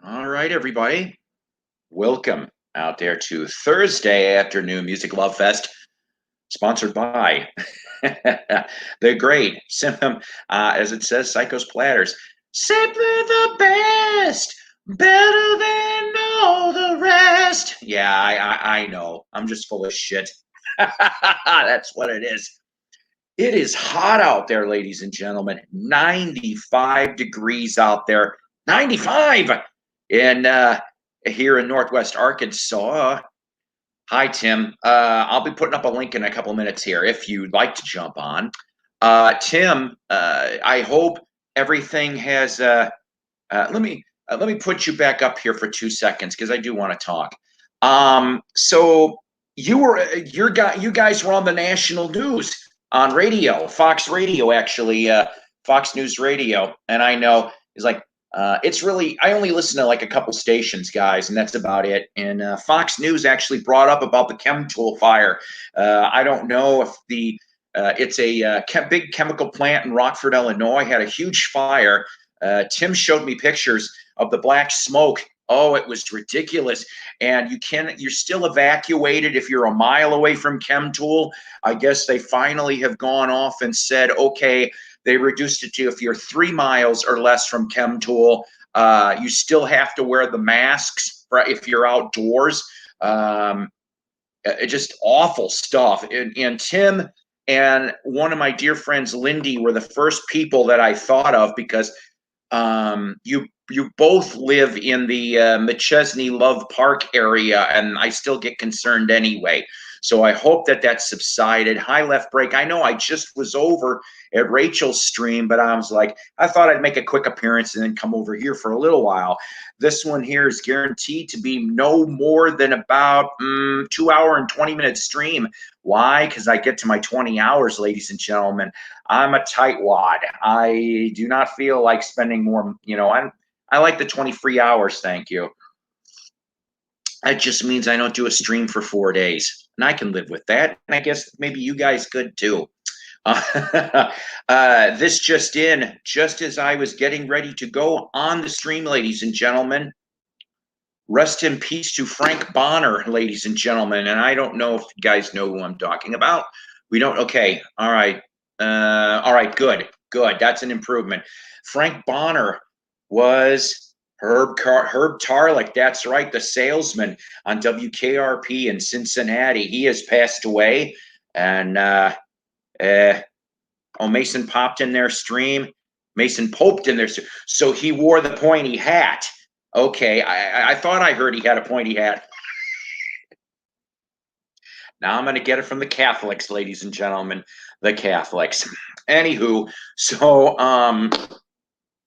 All right, everybody. Welcome out there to Thursday afternoon Music Love Fest, sponsored by the great, as it says, Psychos Platters. Simply the best, better than all the rest. Yeah, I know. I'm just full of shit. That's what it is. It is hot out there, ladies and gentlemen. 95 degrees out there. 95 in here in Northwest Arkansas. Hi, Tim. I'll be putting up a link in a couple minutes here if you'd like to jump on. Tim, I hope everything has. Let me put you back up here for 2 seconds because I do want to talk. So you guys were on the national news on radio, Fox Radio, actually, Fox News Radio, and I know it's like it's really I only listen to like a couple stations, guys, and that's about it. And Fox News actually brought up about the Chemtool fire. I don't know if it's a big chemical plant in Rockford, Illinois, had a huge fire. Tim showed me pictures of the black smoke. Oh, it was ridiculous. And you're still evacuated if you're a mile away from Chemtool. I guess they finally have gone off and said, okay, they reduced it to if you're 3 miles or less from Chemtool, you still have to wear the masks if you're outdoors. Just awful stuff. And Tim and one of my dear friends, Lindy, were the first people that I thought of because you both live in the McChesney Love Park area, and I still get concerned anyway. So I hope that subsided. Hi, Left Break. I know I just was over at Rachel's stream, but I was like, I thought I'd make a quick appearance and then come over here for a little while. This one here is guaranteed to be no more than about 2 hour and 20-minute stream. Why? Because I get to my 20 hours, ladies and gentlemen. I'm a tightwad. I do not feel like spending more, I like the 20 free hours, thank you. That just means I don't do a stream for 4 days, and I can live with that. And I guess maybe you guys could too. This just as I was getting ready to go on the stream, ladies and gentlemen. Rest in peace to Frank Bonner, ladies and gentlemen. And I don't know if you guys know who I'm talking about. We don't. Okay. All right. All right. Good. That's an improvement. Frank Bonner was Herb Tarlick, that's right, the salesman on WKRP in Cincinnati. He has passed away, and Mason popped in their stream. Mason poped in there, so he wore the pointy hat. Okay, I thought I heard he had a pointy hat. Now I'm going to get it from the Catholics, ladies and gentlemen, the Catholics. Anywho, so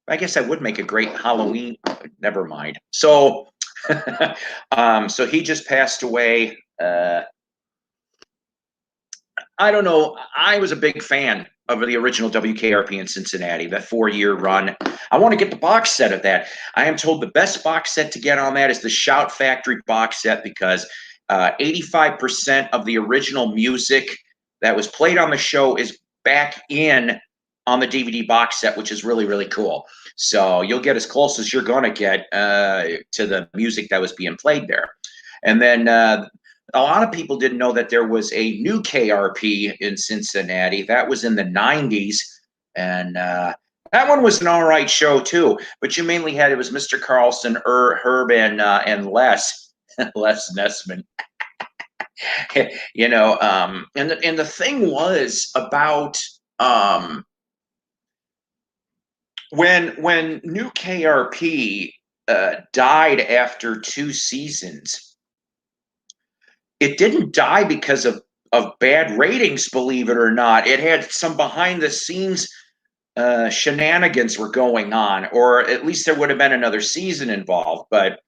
I guess I would make a great Halloween. Never mind. So, so he just passed away. I don't know. I was a big fan of the original WKRP in Cincinnati, that 4-year run. I want to get the box set of that. I am told the best box set to get on that is the Shout Factory box set because 85% of the original music that was played on the show is back on the DVD box set, which is really, really cool. So you'll get as close as you're going to get to the music that was being played there. And then a lot of people didn't know that there was a new KRP in Cincinnati. That was in the 90s. And that one was an all right show, too. But you mainly had, it was Mr. Carlson, Herb, and Les Nessman. And the thing was about when new KRP died after 2 seasons, it didn't die because of bad ratings, believe it or not. It had some behind the scenes shenanigans were going on, or at least there would have been another season involved, but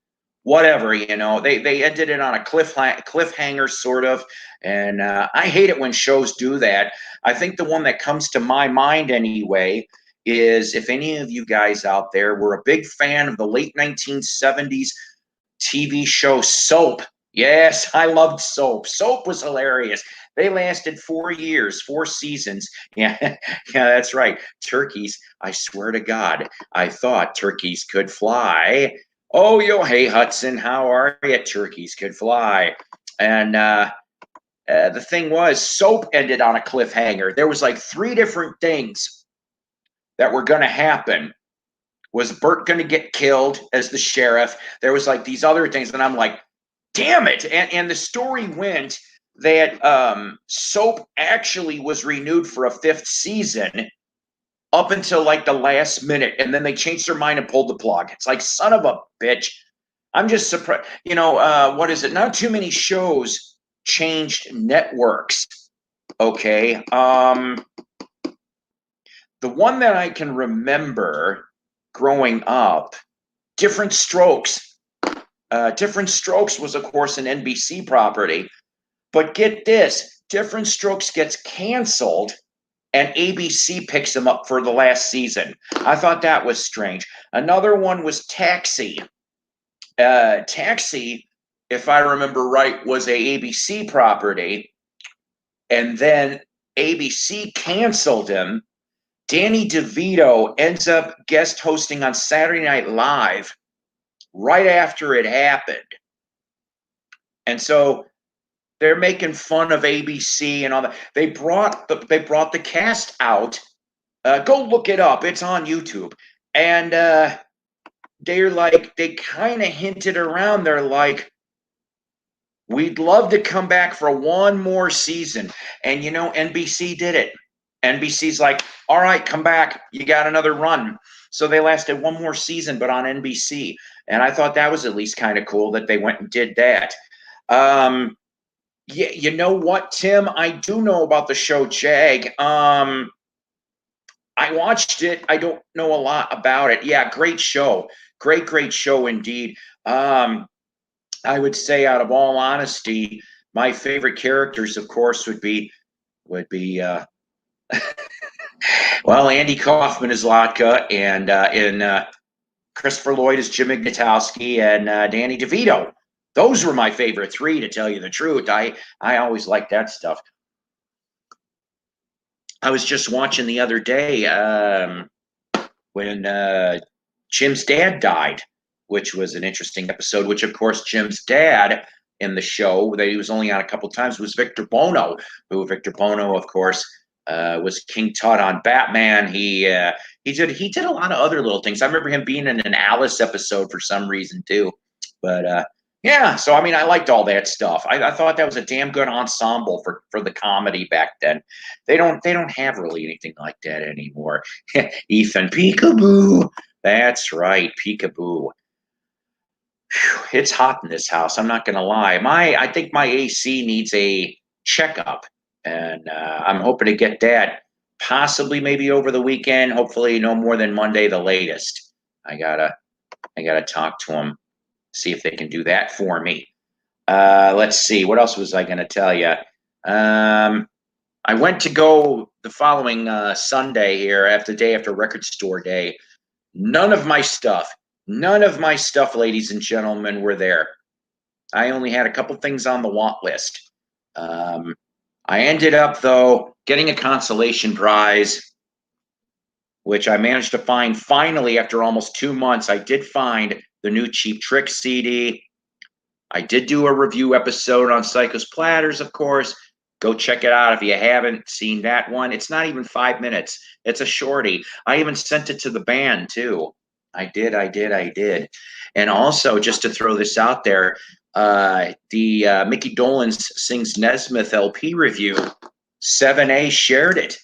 whatever, they ended it on a cliffhanger sort of. And I hate it when shows do that. I think the one that comes to my mind anyway is if any of you guys out there were a big fan of the late 1970s TV show Soap. Yes, I loved Soap. Soap was hilarious. They lasted 4 years, 4 seasons. Yeah, yeah, that's right. Turkeys, I swear to God, I thought turkeys could fly. Oh, yo, hey, Hudson, how are you? Turkeys could fly. And the thing was, Soap ended on a cliffhanger. There was like three different things that were going to happen. Was Bert going to get killed as the sheriff? There was like these other things, and I'm like, damn it! And the story went that Soap actually was renewed for a fifth season up until like the last minute, and then they changed their mind and pulled the plug. It's like, son of a bitch. I'm just surprised. What is it? Not too many shows changed networks. Okay. The one that I can remember growing up, Different Strokes. Different Strokes was, of course, an NBC property. But get this, Different Strokes gets canceled and ABC picks them up for the last season. I thought that was strange. Another one was Taxi. Taxi, if I remember right, was a ABC property, and then ABC canceled him. Danny DeVito ends up guest hosting on Saturday Night Live right after it happened. And so they're making fun of ABC and all that. They brought the cast out. Go look it up. It's on YouTube. And they kind of hinted around. They're like, we'd love to come back for one more season. And NBC did it. NBC's like, all right, come back. You got another run. So they lasted one more season, but on NBC. And I thought that was at least kind of cool that they went and did that. Yeah, you know what, Tim? I do know about the show Jag. I watched it. I don't know a lot about it. Yeah, great show. Great show indeed. I would say, out of all honesty, my favorite characters, of course, would be well, Andy Kaufman is Latka, and in Christopher Lloyd is Jim Ignatowski, and Danny DeVito. Those were my favorite three, to tell you the truth. I always liked that stuff. I was just watching the other day when Jim's dad died, which was an interesting episode, which, of course, Jim's dad in the show that he was only on a couple times was Victor Bono, who Victor Bono, of course, was King Tut on Batman. He did a lot of other little things. I remember him being in an Alice episode for some reason too. But yeah, so I mean, I liked all that stuff. I thought that was a damn good ensemble for the comedy back then. They don't have really anything like that anymore. Ethan Peekaboo. That's right, Peekaboo. It's hot in this house. I'm not gonna lie. I think my AC needs a checkup, and I'm hoping to get that possibly maybe over the weekend. Hopefully, no more than Monday, the latest. I gotta talk to them, see if they can do that for me. Let's see. What else was I gonna tell you? I went to go the following Sunday here, after the day after Record Store Day. None of my stuff, ladies and gentlemen, were there. I only had a couple things on the want list. I ended up, though, getting a consolation prize, which I managed to find finally after almost 2 months. I did find the new Cheap Trick CD. I did do a review episode on Psycho's Platters, of course. Go check it out if you haven't seen that one. It's not even 5 minutes. It's a shorty. I even sent it to the band, too. I did. And also, just to throw this out there, the Mickey Dolenz Sings Nesmith LP review, 7A shared it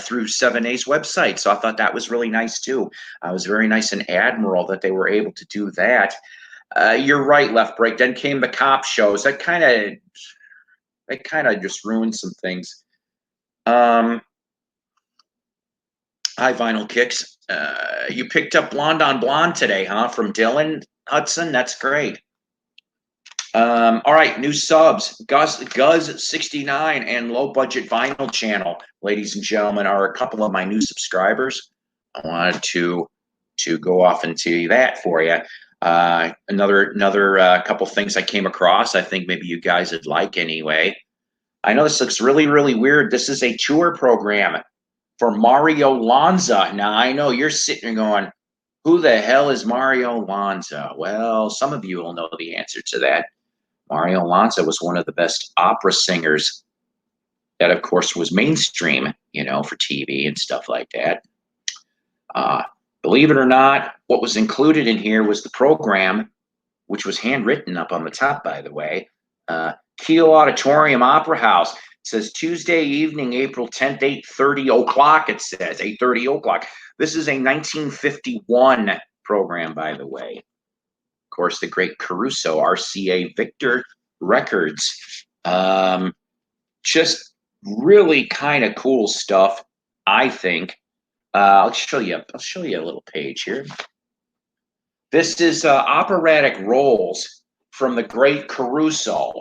through 7A's website. So I thought that was really nice, too. I was very nice and admirable that they were able to do that. You're right, Left Break. Then came the cop shows. That kind of just ruined some things. Hi, Vinyl Kicks. You picked up Blonde on Blonde today, huh? From Dylan Hudson. That's great. All right, new subs. Guz69 and Low Budget Vinyl Channel, ladies and gentlemen, are a couple of my new subscribers. I wanted to go off and tell you that for you. Another couple things I came across. I think maybe you guys would like anyway. I know this looks really, really weird. This is a tour program for Mario Lanza. Now, I know you're sitting there going, Who the hell is Mario Lanza? Well, some of you will know the answer to that. Mario Lanza was one of the best opera singers that, of course, was mainstream, for TV and stuff like that. Uh, Believe it or not, what was included in here was the program, which was handwritten up on the top, by the way. Kiel Auditorium Opera House. It says Tuesday evening, April 10th, 8:30 o'clock. It says 8:30 o'clock. This is a 1951 program, by the way. Of course, the great Caruso, RCA Victor Records. Just really kind of cool stuff, I think. I'll show you a little page here. This is operatic rolls from the great Caruso.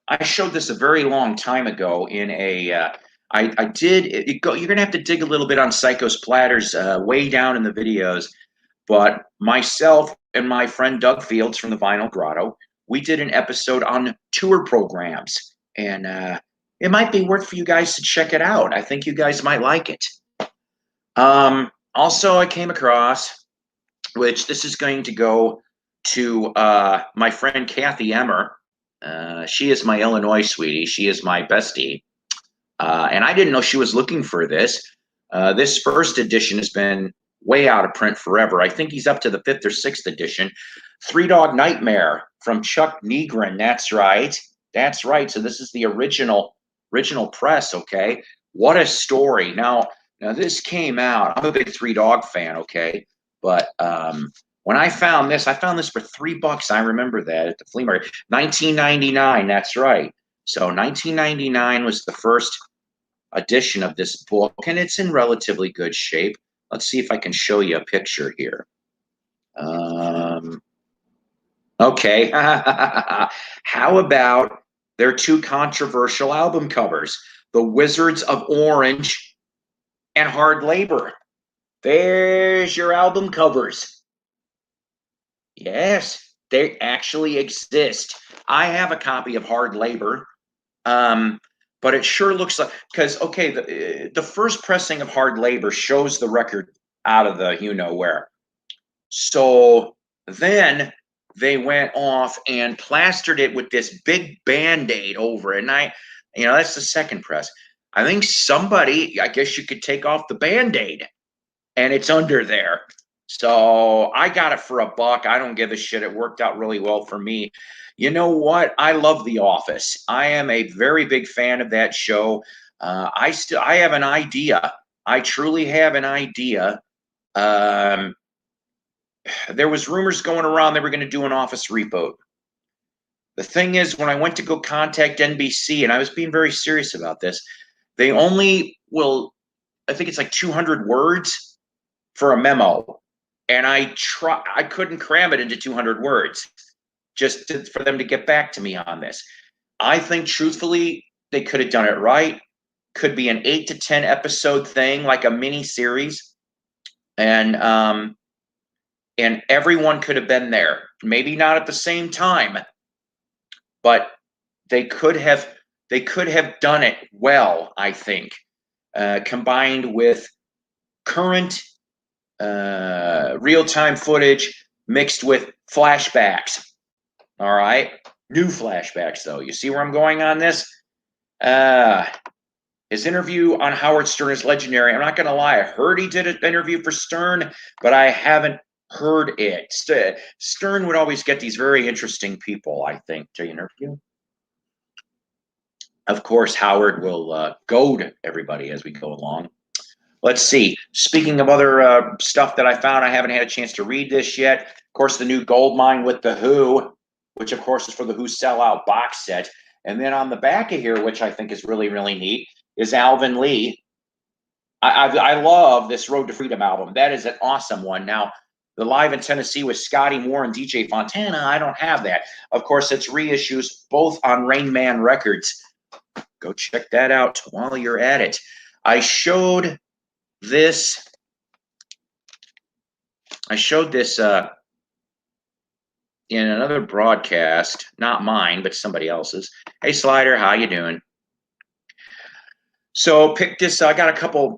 I showed this a very long time ago in a. I did. You're gonna have to dig a little bit on Psycho's Platters way down in the videos, but myself and my friend Doug Fields from the Vinyl Grotto, we did an episode on tour programs, and it might be worth for you guys to check it out. I think you guys might like it. Also, I came across, which this is going to go to my friend Kathy Emmer. She is my Illinois sweetie. She is my bestie. And I didn't know she was looking for this. This first edition has been way out of print forever. I think he's up to the 5th or 6th edition. Three Dog Nightmare from Chuck Negrin. That's right. That's right. So this is the original press, okay? What a story. Now this came out. I'm a big Three Dog fan, okay? But when I found this for $3. I remember that at the flea market. 1999, that's right. So 1999 was the first edition of this book, and it's in relatively good shape. Let's see if I can show you a picture here. Okay. How about their two controversial album covers, The Wizards of Orange and Hard Labor? There's your album covers. Yes, they actually exist. I have a copy of Hard Labor, but it sure looks like, because, okay, the first pressing of Hard Labor shows the record out of the you-know-where. So then they went off and plastered it with this big Band-Aid over it. And that's the second press. I think somebody, I guess you could take off the Band-Aid, and it's under there. So I got it for $1. I don't give a shit. It worked out really well for me. You know what? I love The Office. I am a very big fan of that show. I have an idea. I truly have an idea. There was rumors going around they were going to do an Office reboot. The thing is, when I went to go contact NBC, and I was being very serious about this, they only will, I think it's like 200 words for a memo. And I couldn't cram it into 200 words for them to get back to me on this. I think, truthfully, they could have done it right. Could be an 8 to 10 episode thing, like a mini series, and everyone could have been there. Maybe not at the same time, but they could have done it well. I think, combined with current real-time footage mixed with flashbacks. All right, new flashbacks though. You see where I'm going on this? His interview on Howard Stern is legendary. I'm not going to lie. I heard he did an interview for Stern, but I haven't heard it. Stern would always get these very interesting people, I think, to interview. Of course, Howard will goad everybody as we go along. Let's see. Speaking of other stuff that I found, I haven't had a chance to read this yet. Of course, the new Goldmine with The Who, which, of course, is for the Who Sellout box set. And then on the back of here, which I think is really, really neat, is Alvin Lee. I love this Road to Freedom album. That is an awesome one. Now, the Live in Tennessee with Scotty Moore and DJ Fontana, I don't have that. Of course, it's reissues, both on Rain Man Records. Go check that out while you're at it. I showed this in another broadcast, not mine, but somebody else's. Hey, Slider, how you doing? So pick this. I got a couple.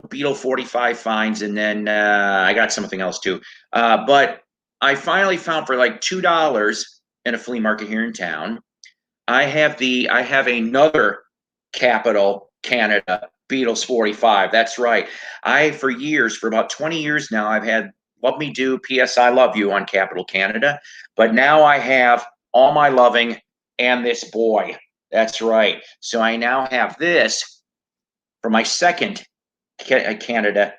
Beetle 45 finds, and then I got something else too. But I finally found for like $2 in a flea market here in town. I have another Capital Canada Beatles 45. That's right. For years, for about 20 years now, I've had Love Me Do, P.S. I Love You on Capital Canada. But now I have All My Loving and This Boy. That's right. So I now have this for my second Canada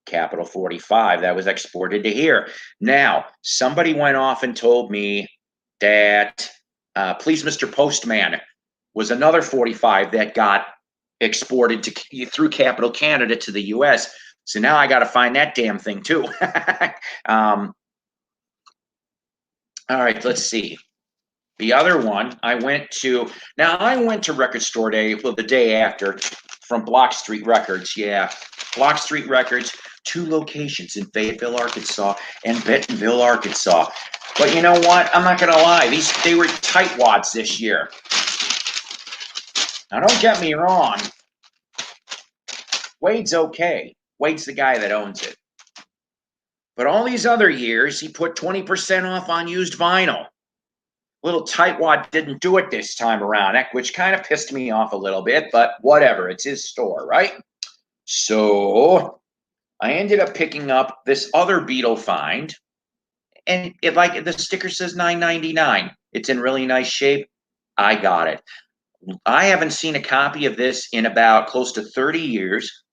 Capital 45 that was exported to here. Now, somebody went off and told me that Please Mr. Postman was another 45 that got exported through Capital Canada to the US. So now I got to find that damn thing too. All right, let's see. The other one I went to Record Store Day, well, the day after, from Block Street Records. Yeah, Block Street Records, 2 locations in Fayetteville, Arkansas, and Bentonville, Arkansas. But you know what? I'm not gonna lie; they were tightwads this year. Now, don't get me wrong. Wade's okay. Wade's the guy that owns it. But all these other years, he put 20% off on used vinyl. Little tightwad didn't do it this time around, which kind of pissed me off a little bit, but whatever. It's his store, right? So I ended up picking up this other Beetle find, and the sticker says $9.99. It's in really nice shape. I got it. I haven't seen a copy of this in about close to 30 years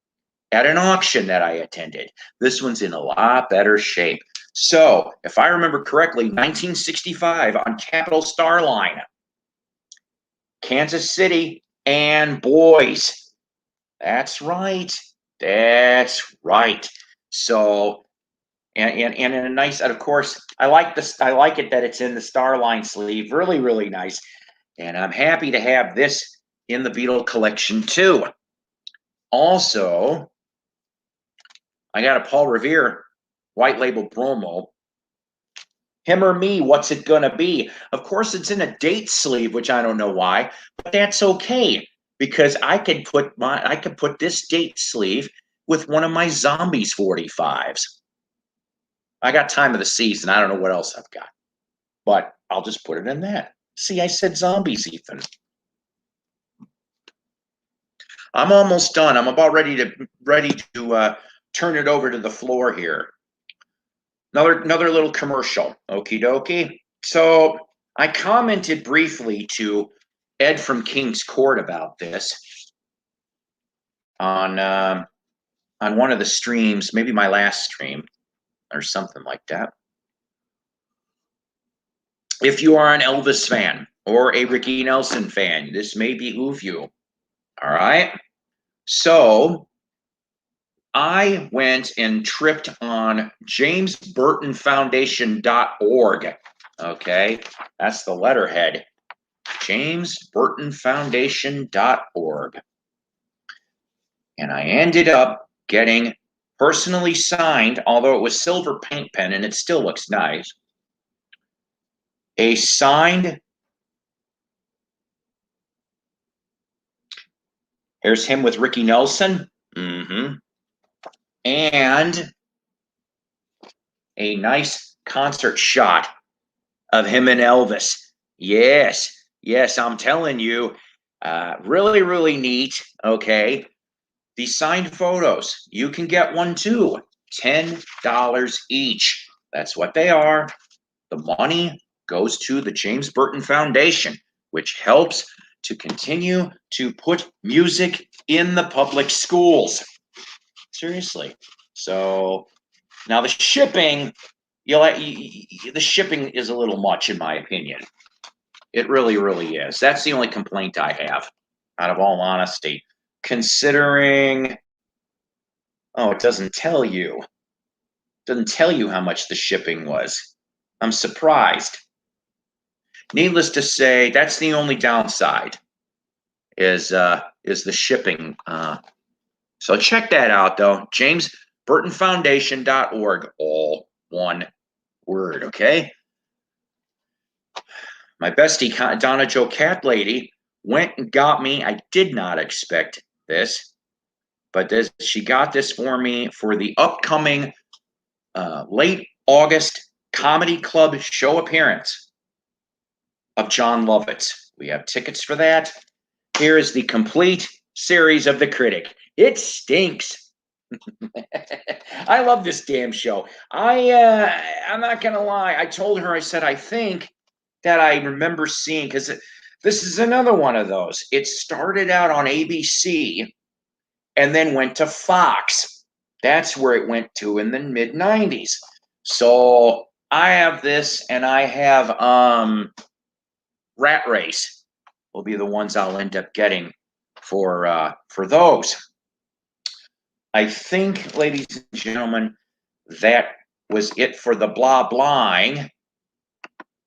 at an auction that I attended. This one's in a lot better shape. So, if I remember correctly, 1965 on Capital Star Line, Kansas City, and Boys. That's right. That's right. So, and in a nice, and of course, I like this. I like it that it's in the Starline sleeve. Really, really nice. And I'm happy to have this in the Beetle collection too. Also, I got a Paul Revere white label promo. Him or Me, What's It Gonna Be? Of course, it's in a date sleeve, which I don't know why, but that's okay because I could put this date sleeve with one of my Zombies 45s. I got Time of the Season. I don't know what else I've got, but I'll just put it in that. See, I said Zombies, Ethan. I'm almost done. I'm about ready to turn it over to the floor here. Another little commercial. Okie dokie. So I commented briefly to Ed from King's Court about this on one of the streams, maybe my last stream or something like that. If you are an Elvis fan or a Ricky Nelson fan, this may behoove you. All right. So I went and tripped on jamesburtonfoundation.org. Okay, that's the letterhead. jamesburtonfoundation.org. And I ended up getting personally signed, although it was silver paint pen and it still looks nice, a signed, here's him with Ricky Nelson. And a nice concert shot of him and Elvis. Yes, I'm telling you, really, really neat. Okay, these signed photos, you can get one too. $10 each. That's what they are. The money goes to the James Burton Foundation, which helps to continue to put music in the public schools. Seriously. So now the shipping, the shipping is a little much in my opinion. It really, really is. That's the only complaint I have, out of all honesty. Considering, it doesn't tell you. Doesn't tell you how much the shipping was. I'm surprised. Needless to say, that's the only downside is the shipping. So check that out, though. jamesburtonfoundation.org, all one word, okay? My bestie, Donna Jo Cat Lady, went and got me. I did not expect this, but she got this for me for the upcoming late August comedy club show appearance of John Lovitz. We have tickets for that. Here is the complete series of The Critic. It stinks. I love this damn show. I'm not gonna lie. I told her, I said, I think that I remember seeing, because this is another one of those. It started out on ABC and then went to Fox. That's where it went to in the mid 90s. So I have this, and I have Rat Race will be the ones I'll end up getting for those. I think, ladies and gentlemen, that was it for the blah blahing.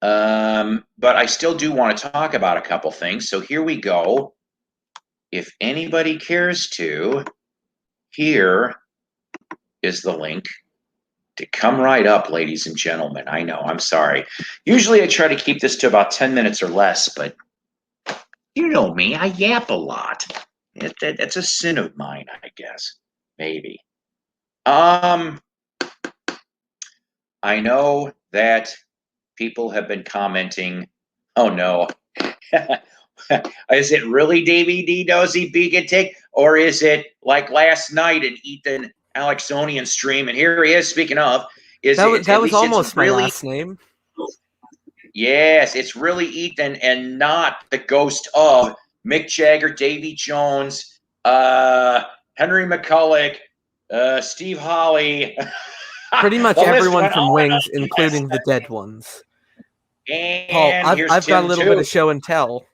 But I still do want to talk about a couple things. So here we go. If anybody cares to, here is the link to come right up, ladies and gentlemen. I know, I'm sorry. Usually I try to keep this to about 10 minutes or less, but you know me, I yap a lot. It's a sin of mine, I guess. Maybe. I know that people have been commenting, oh no, is it really Davey D Dozy Beacon Take? Or is it like last night in Ethan Alexonian stream? And here he is, speaking of, that was almost my last name. Yes, it's really Ethan and not the ghost of Mick Jagger, Davy Jones, Henry McCulloch, Steve Holly. Pretty much everyone from Wings, including the dead ones. And Paul, I've got a little bit of show and tell.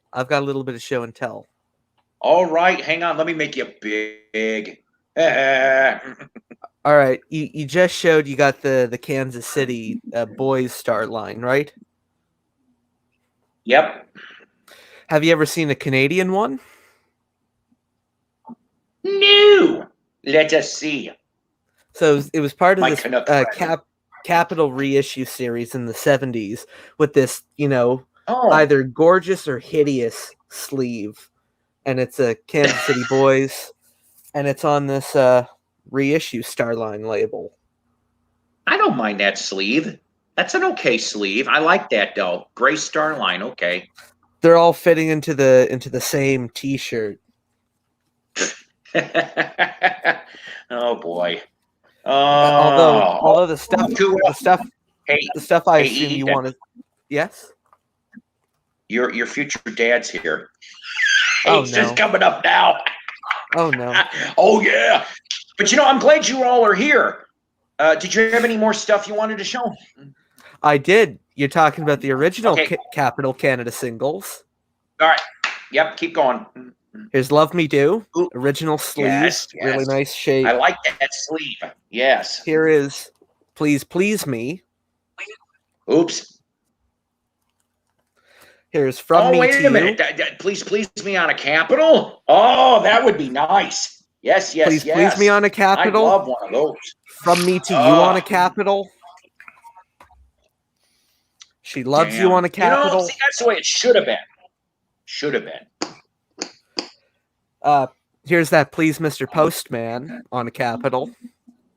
All right, hang on. Let me make you big. All right, you just showed you got the Kansas City boys start line, right? Yep. Have you ever seen a Canadian one? No. Let us see. So it was part of this Capital reissue series in the 70s with this, either gorgeous or hideous sleeve. And it's a Kansas City boys, and it's on this reissue Starline label. I don't mind that sleeve. That's an okay sleeve. I like that though. Gray Starline, okay. They're all fitting into the same T-shirt. Oh boy. Although the stuff I assume you wanted. Yes. Your future dad's here. Oh, He's just coming up now. Oh no. Oh yeah. But I'm glad you all are here. Did you have any more stuff you wanted to show? I did. You're talking about the original Capital Canada singles. All right. Yep. Keep going. Here's Love Me Do. Ooh. Original sleeve. Yes. Really nice shape. I like that sleeve. Yes. Here is Please Please Me. Oops. Here's From Me to You. Oh, wait a minute. Please Please Me on a Capital? Oh, that would be nice. Yes. Please Please Me on a Capital. I love one of those. From Me to You on a Capital. She Loves You on a Capital. See, that's the way it should have been. Here's that Please Mr. Postman on a Capital.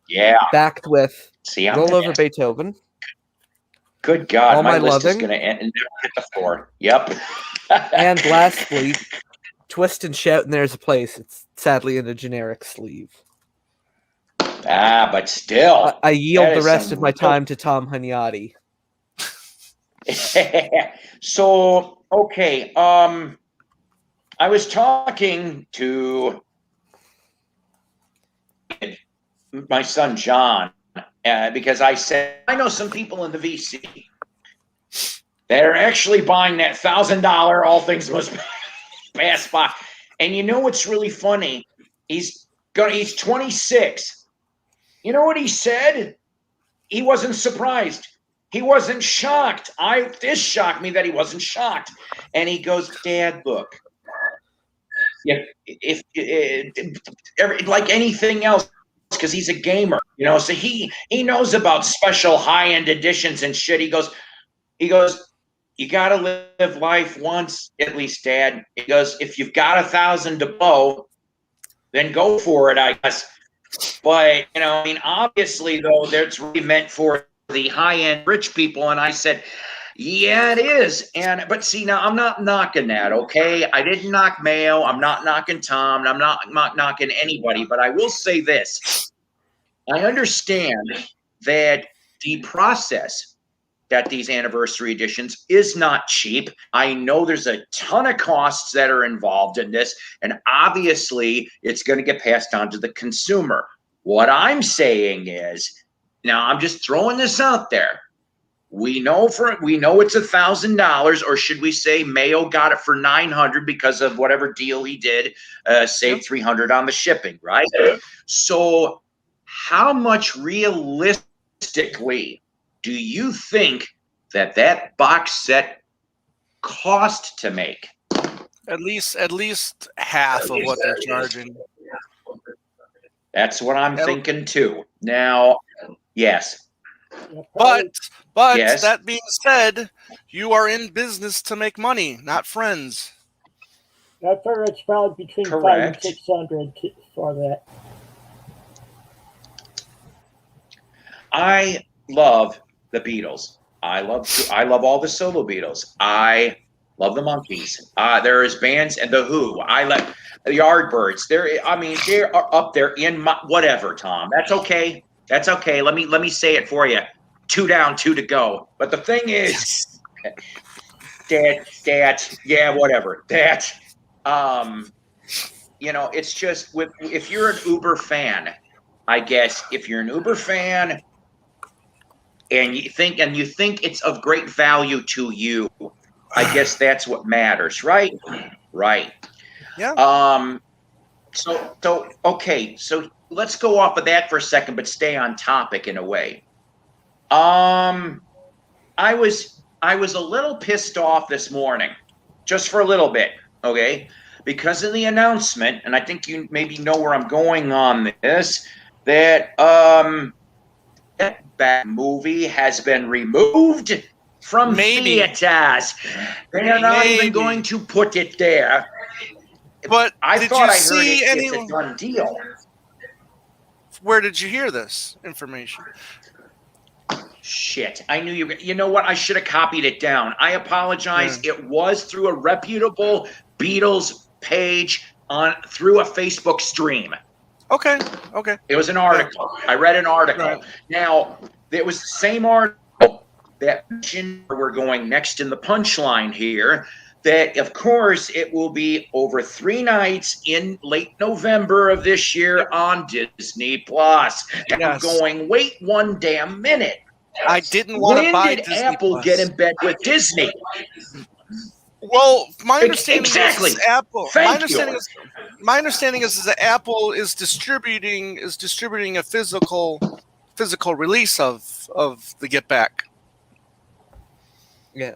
Yeah. Backed with Roll Over Beethoven. Good God, All my My list Loving. is going to hit the floor. Yep. And lastly, Twist and Shout and There's a Place. It's sadly in a generic sleeve. But still. I yield the rest of my time to Tom Hunyadi. So, okay. I was talking to my son, John, because I said, I know some people in the VC that are actually buying that $1,000 All Things Must Pass By. And you know what's really funny? He's 26. You know what he said? He wasn't surprised. He wasn't shocked. This shocked me that he wasn't shocked. And he goes, Dad, look. If like anything else, because he's a gamer, so he knows about special high-end editions and shit. He goes, you got to live life once at least, Dad. He goes, if you've got 1,000 to blow, then go for it, I guess. But, I mean, obviously, though, that's really meant for the high-end rich people. And I said, yeah, it is. But see, now I'm not knocking that, okay? I didn't knock Mayo. I'm not knocking Tom. And I'm not knocking anybody. But I will say this. I understand that the process that these anniversary editions is not cheap. I know there's a ton of costs that are involved in this, and obviously it's going to get passed on to the consumer. What I'm saying is, now I'm just throwing this out there. We know it's $1,000, or should we say Mayo got it for $900 because of whatever deal he did, saved $300 on the shipping, right? So how much realistically do you think that box set cost to make? At least half of what they're charging. That's what I'm thinking too. Now, yes. But yes. That being said, you are in business to make money, not friends. I figure it's probably between $500 and $600 for that. I love the Beatles. I love all the solo Beatles. I love the Monkees. There is bands and the Who. I like the Yardbirds. They're up there in my whatever, Tom. That's okay. That's okay. Let me say it for you. 2 down, 2 to go. But the thing is, that yeah, whatever. That it's just if you're an Uber fan, I guess if you're an Uber fan and you think it's of great value to you, I guess that's what matters, right? Right. Yeah. So okay, so let's go off of that for a second, but stay on topic in a way. I was a little pissed off this morning, just for a little bit, okay? Because of the announcement, and I think you maybe know where I'm going on this, that that movie has been removed from theaters. They're not even going to put it there. But I thought I heard it's a done deal. Where did you hear this information? Shit, I knew you know what? I should have copied it down. I apologize. Yeah. It was through a reputable Beatles page through a Facebook stream. Okay. It was an article. I read an article. Right. Now, it was the same article that mentioned we're going next in the punchline here, that, of course, it will be over 3 nights in late November of this year on Disney+. Yes. I'm going, wait one damn minute. I didn't want to buy Disney. When did Apple get in bed with Disney? Well, my understanding exactly. is Apple. My understanding is that Apple is distributing a physical release of the Get Back. Yeah,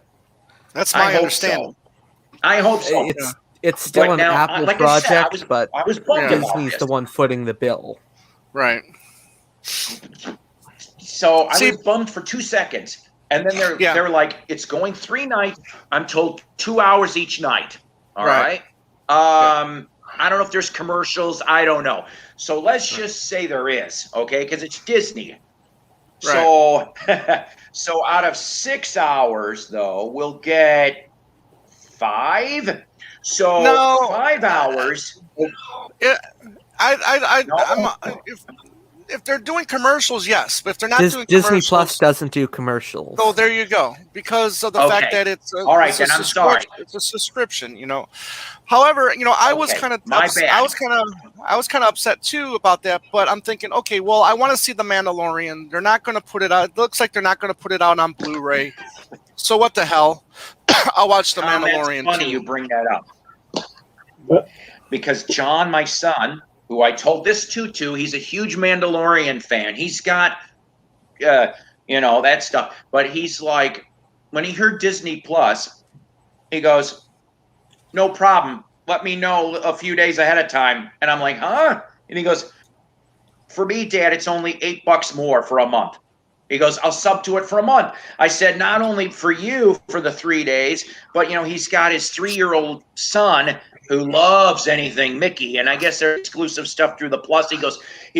that's my understanding. So. I hope so. It's still an Apple project, but Disney's the one footing the bill. Right. So I was bummed for 2 seconds, and then they're like, it's going 3 nights. I'm told 2 hours each night. All right. I don't know if there's commercials. I don't know. So let's just say there is, okay? Because it's Disney. Right. So out of 6 hours, though, we'll get 5. So 5 hours. If they're doing commercials, yes. But if they're not doing Disney Plus doesn't do commercials. Oh, there you go. Because of the fact that it's all right. Then I'm sorry. It's a subscription, However, I was kind of upset too about that. But I'm thinking, okay, well, I want to see The Mandalorian. They're not going to put it out. It looks like they're not going to put it out on Blu-ray. So what the hell? I'll watch The Mandalorian. It's funny you bring that up. Because John, my son, who I told this to, he's a huge Mandalorian fan. He's got, that stuff. But he's like, when he heard Disney Plus, he goes, no problem. Let me know a few days ahead of time. And I'm like, huh? And he goes, for me, Dad, it's only $8 more for a month. He goes, I'll sub to it for a month. I said, not only for you for the 3 days, but he's got his 3-year-old son who loves anything Mickey, and I guess there's exclusive stuff through the Plus. He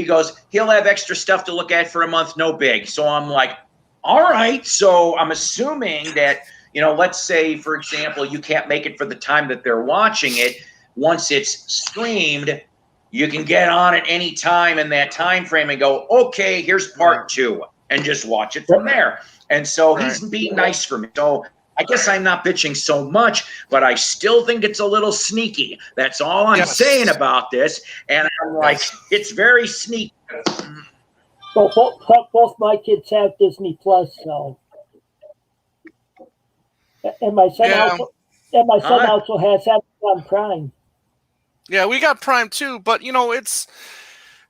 goes, he'll have extra stuff to look at for a month, no big. So I'm like, all right. So I'm assuming that, let's say, for example, you can't make it for the time that they're watching it. Once it's streamed, you can get on at any time in that time frame and go, okay, here's part 2, and just watch it from there. And so he's being nice for me. So I guess I'm not bitching so much, but I still think it's a little sneaky. That's all I'm saying about this. And I'm like, it's very sneaky. Well, both my kids have Disney Plus, so. And my son also has Amazon Prime. Yeah, we got Prime too, but it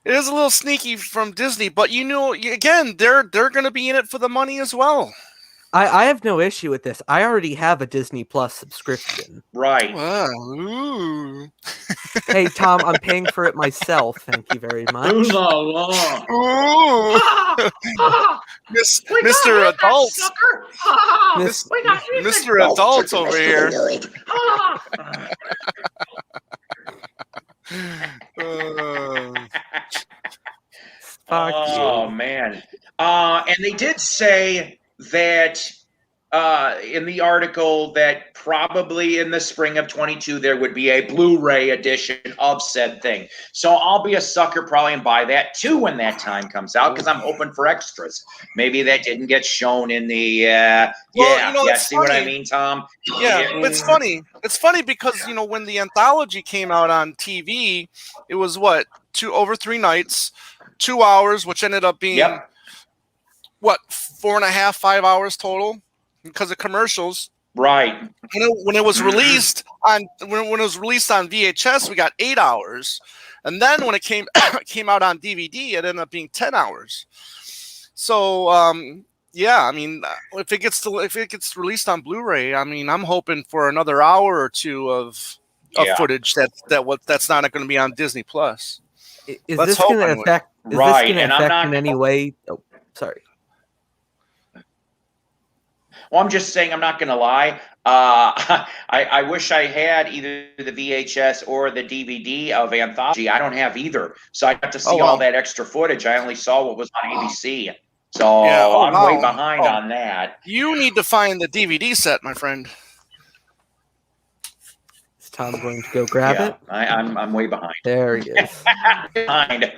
is a little sneaky from Disney. But again, they're going to be in it for the money as well. I have no issue with this. I already have a Disney Plus subscription. Right. Wow. Hey, Tom, I'm paying for it myself. Thank you very much. Ooh la la. Mr. Adults. Mr. Adults over here. Oh, man. And they did say that in the article that probably in the spring of 22 there would be a Blu-ray edition of said thing. So I'll be a sucker probably and buy that too when that time comes out, because I'm hoping for extras. Maybe that didn't get shown in the see what I mean, Tom? Yeah, it's funny. It's funny because when the anthology came out on TV, it was over 3 nights, 2 hours, which ended up being 4.5, 5 hours total because of commercials. Right. When it was released on VHS, we got 8 hours, and then when it came out on DVD, it ended up being 10 hours. So if it gets released on Blu-ray, I'm hoping for another hour or 2 of footage that's not going to be on Disney Plus. Is this going to affect? Is this going to affect in any way? Oh, sorry. Well, I'm just saying, I'm not going to lie. I wish I had either the VHS or the DVD of Anthology. I don't have either. So I got to see all that extra footage. I only saw what was on ABC. So I'm way behind on that. You need to find the DVD set, my friend. Is Tom going to go grab it? I'm way behind. There he is. Behind.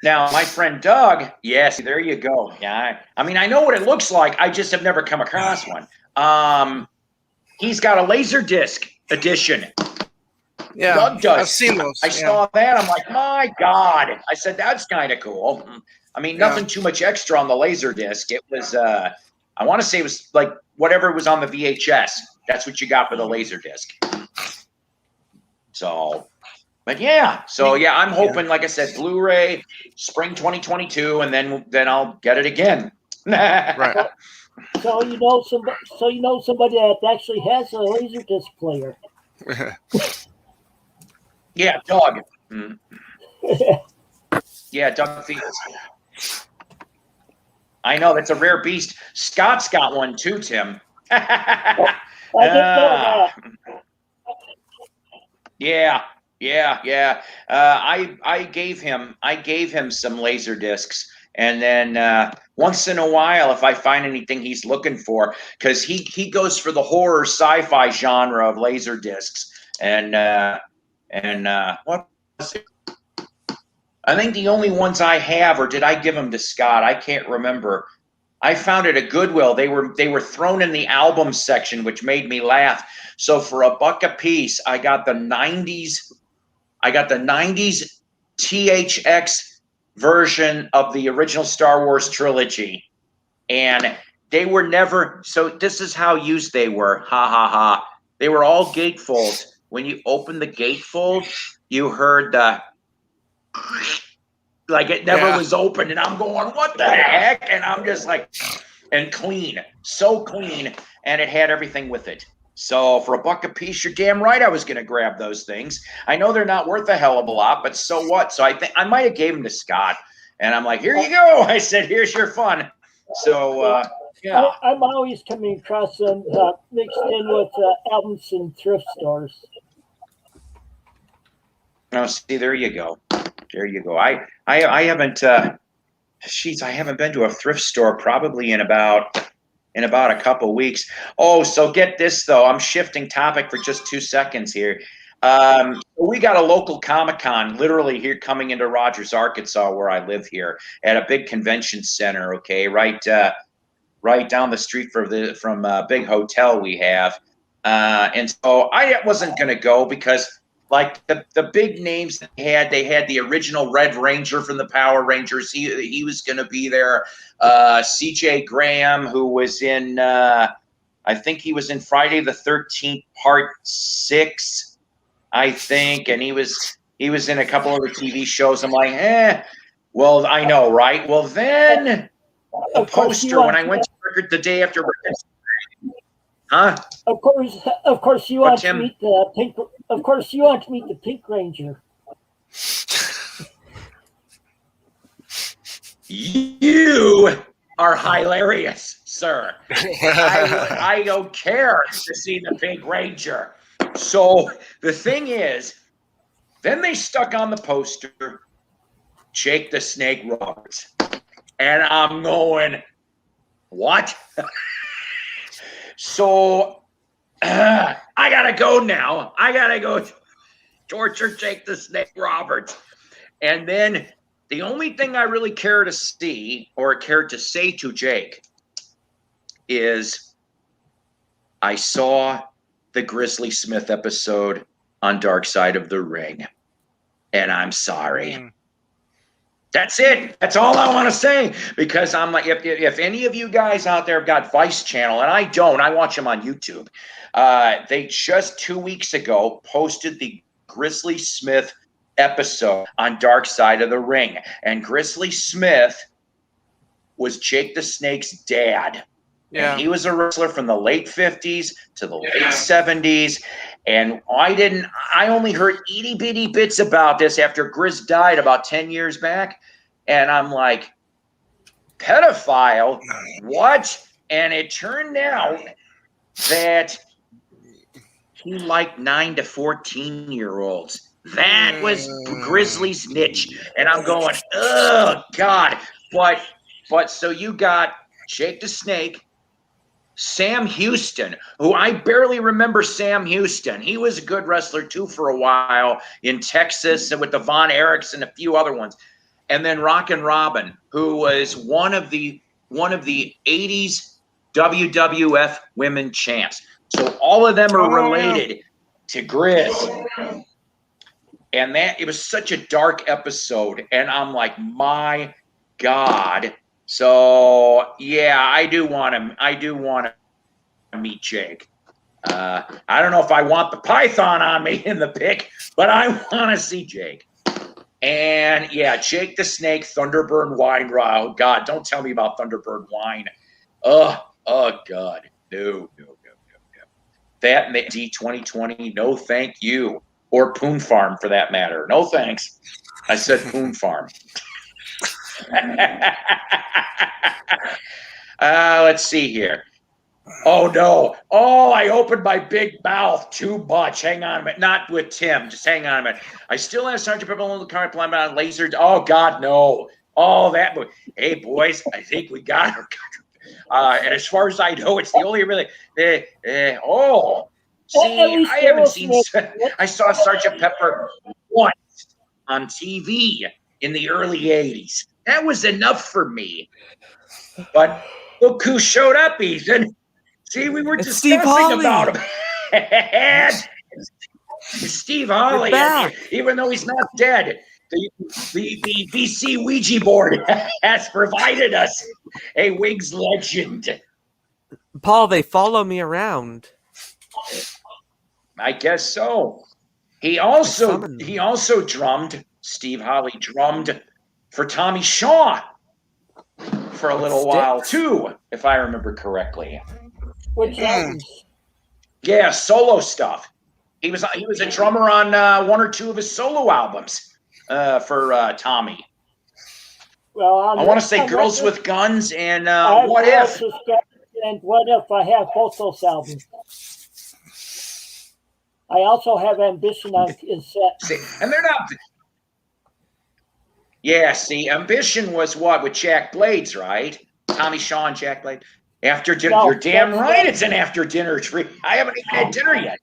Now, my friend Doug, yes, there you go. Yeah, I know what it looks like. I just have never come across one. He's got a Laserdisc edition. Yeah, Doug does. I've seen those. I saw that. I'm like, my God. I said, that's kind of cool. Nothing too much extra on the Laserdisc. It was, I want to say it was like whatever was on the VHS. That's what you got for the Laserdisc. So... But I'm hoping, like I said, Blu-ray, spring 2022, and then I'll get it again. Right. So you know somebody that actually has a Laserdisc player. Yeah, Doug. Yeah, Doug Fields. I know, that's a rare beast. Scott's got one too, Tim. I didn't know that. Yeah. I gave him some laser discs, and then once in a while, if I find anything he's looking for, because he goes for the horror sci-fi genre of laser discs, and what was it? I think the only ones I have, or did I give them to Scott? I can't remember. I found it at Goodwill. They were thrown in the album section, which made me laugh. So for $1 a piece, I got the 90s. I got the 90s THX version of the original Star Wars trilogy. And they were never, so this is how used they were. Ha, ha, ha. They were all gatefolds. When you opened the gatefold, you heard the, like it never was open. And I'm going, what the heck? And I'm just like, and clean, so clean. And it had everything with it. So for $1 a piece, you're damn right I was going to grab those things. I know they're not worth a hell of a lot, but so what? So I think I might have gave them to Scott. And I'm like, here you go. I said, here's your fun. So, yeah. I'm always coming across them mixed in with albums in thrift stores. Oh, see, there you go. There you go. I haven't, I haven't been to a thrift store probably in about a couple weeks. Oh, so get this though. I'm shifting topic for just 2 seconds here. We got a local Comic-Con literally here coming into Rogers, Arkansas, where I live here, at a big convention center. Okay, right down the street from a big hotel we have. And so I wasn't going to go because like the big names they had the original Red Ranger from the Power Rangers. He was going to be there. CJ Graham, who was in, I think he was in Friday the 13th Part 6, I think. And he was in a couple other TV shows. I'm like, well, I know, right? Well, then a poster when I went to record the day after records. Huh? Of course, you want to meet the pink. Of course, you want to meet the Pink Ranger. You are hilarious, sir. I don't care to see the Pink Ranger. So the thing is, then they stuck on the poster Jake the Snake Roberts, and I'm going, what? So I gotta go now. I gotta go torture Jake the Snake Roberts. And then the only thing I really care to see or care to say to Jake is I saw the Grizzly Smith episode on Dark Side of the Ring, and I'm sorry. That's it. That's all I want to say, because I'm like, if any of you guys out there have got Vice Channel, and I don't, I watch them on YouTube. They just 2 weeks ago posted the Grizzly Smith episode on Dark Side of the Ring, and Grizzly Smith was Jake the Snake's dad. Yeah. And he was a wrestler from the late 50s to the late 70s. And I only heard itty bitty bits about this after Grizz died about 10 years back. And I'm like, pedophile? What? And it turned out that he liked 9 to 14-year-olds. That was Grizzly's niche. And I'm going, oh, God. But so you got Jake the Snake, Sam Houston, who I barely remember Sam Houston. He was a good wrestler too for a while in Texas and with the Von Erichs and a few other ones. And then Rockin' Robin, who was one of the 80s WWF women champs. So all of them are related to Grizz. And it was such a dark episode. And I'm like, my God. So yeah, I do want to meet Jake. I don't know if I want the Python on me in the pic, but I want to see Jake. And yeah, Jake the Snake, Thunderbird wine. Oh God, don't tell me about Thunderbird wine. Oh God, no. That D2020, no thank you. Or Poon Farm for that matter. No thanks. I said Poon Farm. Let's see here. Oh no. Oh, I opened my big mouth too much. Hang on a minute. Not with Tim. Just hang on a minute. I still have Sergeant Pepper on the car plan on laser. Oh God, no. Oh, that. Hey boys, I think we got her. And as far as I know, it's the only really. See, I haven't seen. I saw Sergeant Pepper once on TV in the early '80s. That was enough for me. But look who showed up, Ethan. See, we were discussing about him. Steve Holly, even though he's not dead, the BC Ouija board has provided us a Wings legend. Paul, they follow me around. I guess so. He also drummed. Steve Holly drummed for Tommy Shaw for a little while too, if I remember correctly. Which yeah, solo stuff. He was a drummer on one or two of his solo albums for Tommy. Well, I want to say Girls with Guns and What If. And What If. I have both those albums. I also have Ambition on cassette. See, and they're not. Yeah, see, Ambition was what with Jack Blades, right? Tommy Shaw and Jack Blades. After dinner, you're damn right. It's an after dinner treat. I haven't even had dinner yet.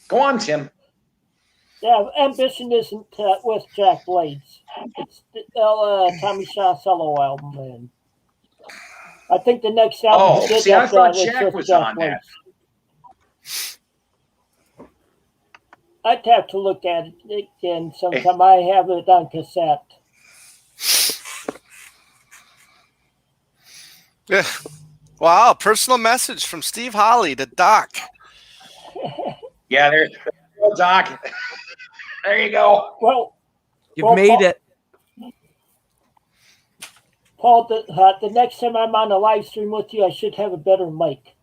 Go on, Tim. Yeah, Ambition isn't with Jack Blades. It's Tommy Shaw solo album, and I think the next album he did see, I thought Jack was on that. I'd have to look at it again sometime. I have it on cassette. Yeah. Wow, personal message from Steve Holly to Doc. Yeah, there's Doc. There you go. Well, you've made it. Paul, the next time I'm on a live stream with you, I should have a better mic.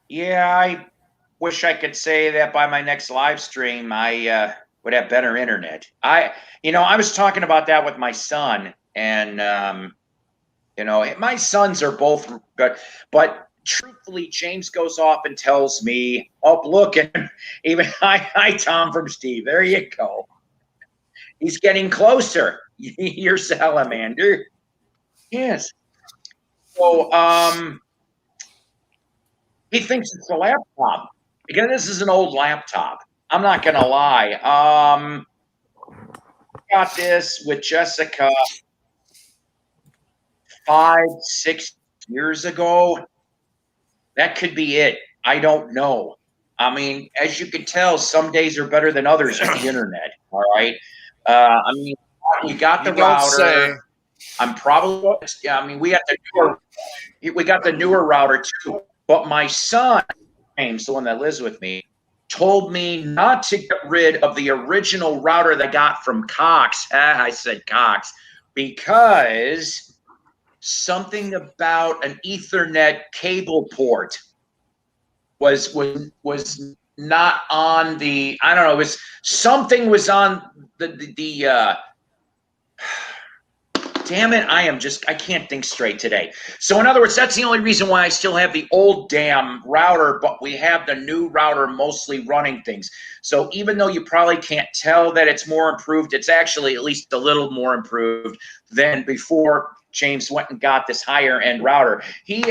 Yeah, I wish I could say that by my next live stream, I would have better internet. I was talking about that with my son, and my sons are both good, but truthfully, James goes off and tells me, "Oh, look," and even hi, Tom from Steve. There you go. He's getting closer. Your salamander. Yes. So, he thinks it's a laptop because this is an old laptop. I'm not gonna lie. Got this with Jessica 5-6 years ago. That could be it. I don't know. I mean, as you can tell, some days are better than others on the internet. All right. I mean, we got the router. I'm probably. Yeah. I mean, we got the newer router too. But my son, James, the one that lives with me, told me not to get rid of the original router that I got from Cox. I said Cox because something about an Ethernet cable port was not on the. I don't know. It was something was on the damn it, I can't think straight today. So in other words, that's the only reason why I still have the old damn router, but we have the new router mostly running things. So even though you probably can't tell that it's more improved, it's actually at least a little more improved than before James went and got this higher end router. He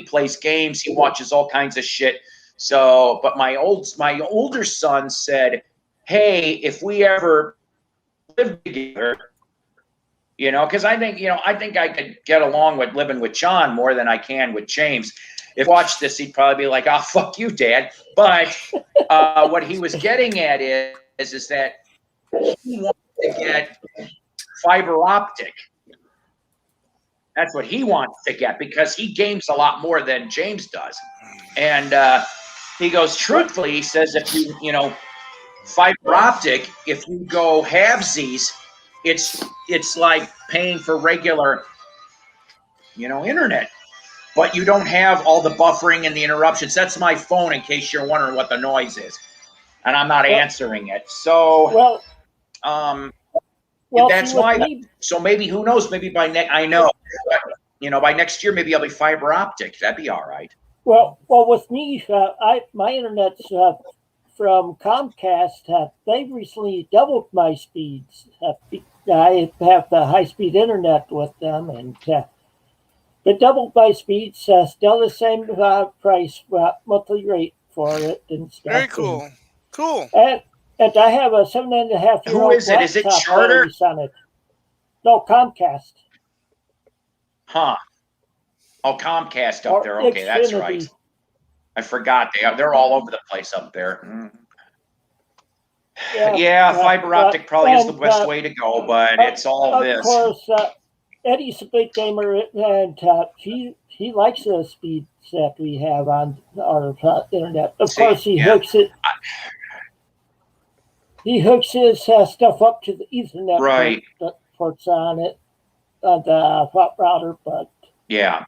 plays games, he watches all kinds of shit. So, but my older son said, hey, if we ever live together, because I think I could get along with living with John more than I can with James. If he watched this, he'd probably be like, "Oh, fuck you, Dad." But what he was getting at is that he wants to get fiber optic. That's what he wants to get because he games a lot more than James does. And he goes, truthfully, he says, if you fiber optic, if you go halvesies, it's like paying for regular, internet, but you don't have all the buffering and the interruptions. That's my phone, in case you're wondering what the noise is, and I'm not answering it. So, that's why. So maybe, who knows? Maybe by by next year, maybe I'll be fiber optic. That'd be all right. Well, with me, my internet's from Comcast. They've recently doubled my speeds. I have the high-speed internet with them, and they doubled my speeds. Still the same price, monthly rate for it and stuff. Very cool. Cool. And I have a 7.5-year-old. Who is it? Is it Charter? On it. No, Comcast. Huh. Oh, Comcast up there. Okay, Xfinity. That's right. I forgot. They're all over the place up there. Mm. Yeah, fiber optic probably is the best way to go, but it's all this. Of course, Eddie's a big gamer, and he likes the speeds that we have on our internet. Of course, he hooks it. He hooks his stuff up to the Ethernet ports on it, on the router, but yeah,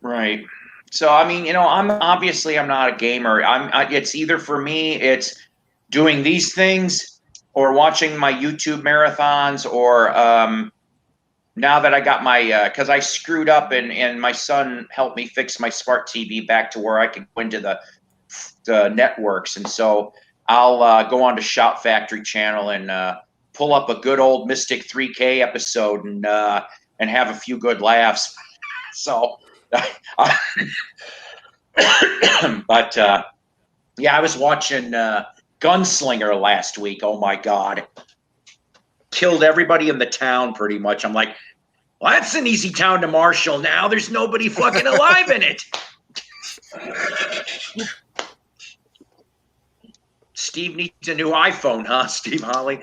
right. So I mean, I'm not a gamer. It's either for me, it's doing these things or watching my YouTube marathons or now that I got my, because I screwed up and my son helped me fix my smart TV back to where I could go into the networks. And so I'll go on to Shout Factory channel and pull up a good old Mystic 3K episode and have a few good laughs. So, but yeah, I was watching Gunslinger last week. Oh my God. Killed everybody in the town pretty much. I'm like, well, that's an easy town to marshal now. There's nobody fucking alive in it. Steve needs a new iPhone, huh, Steve Holly?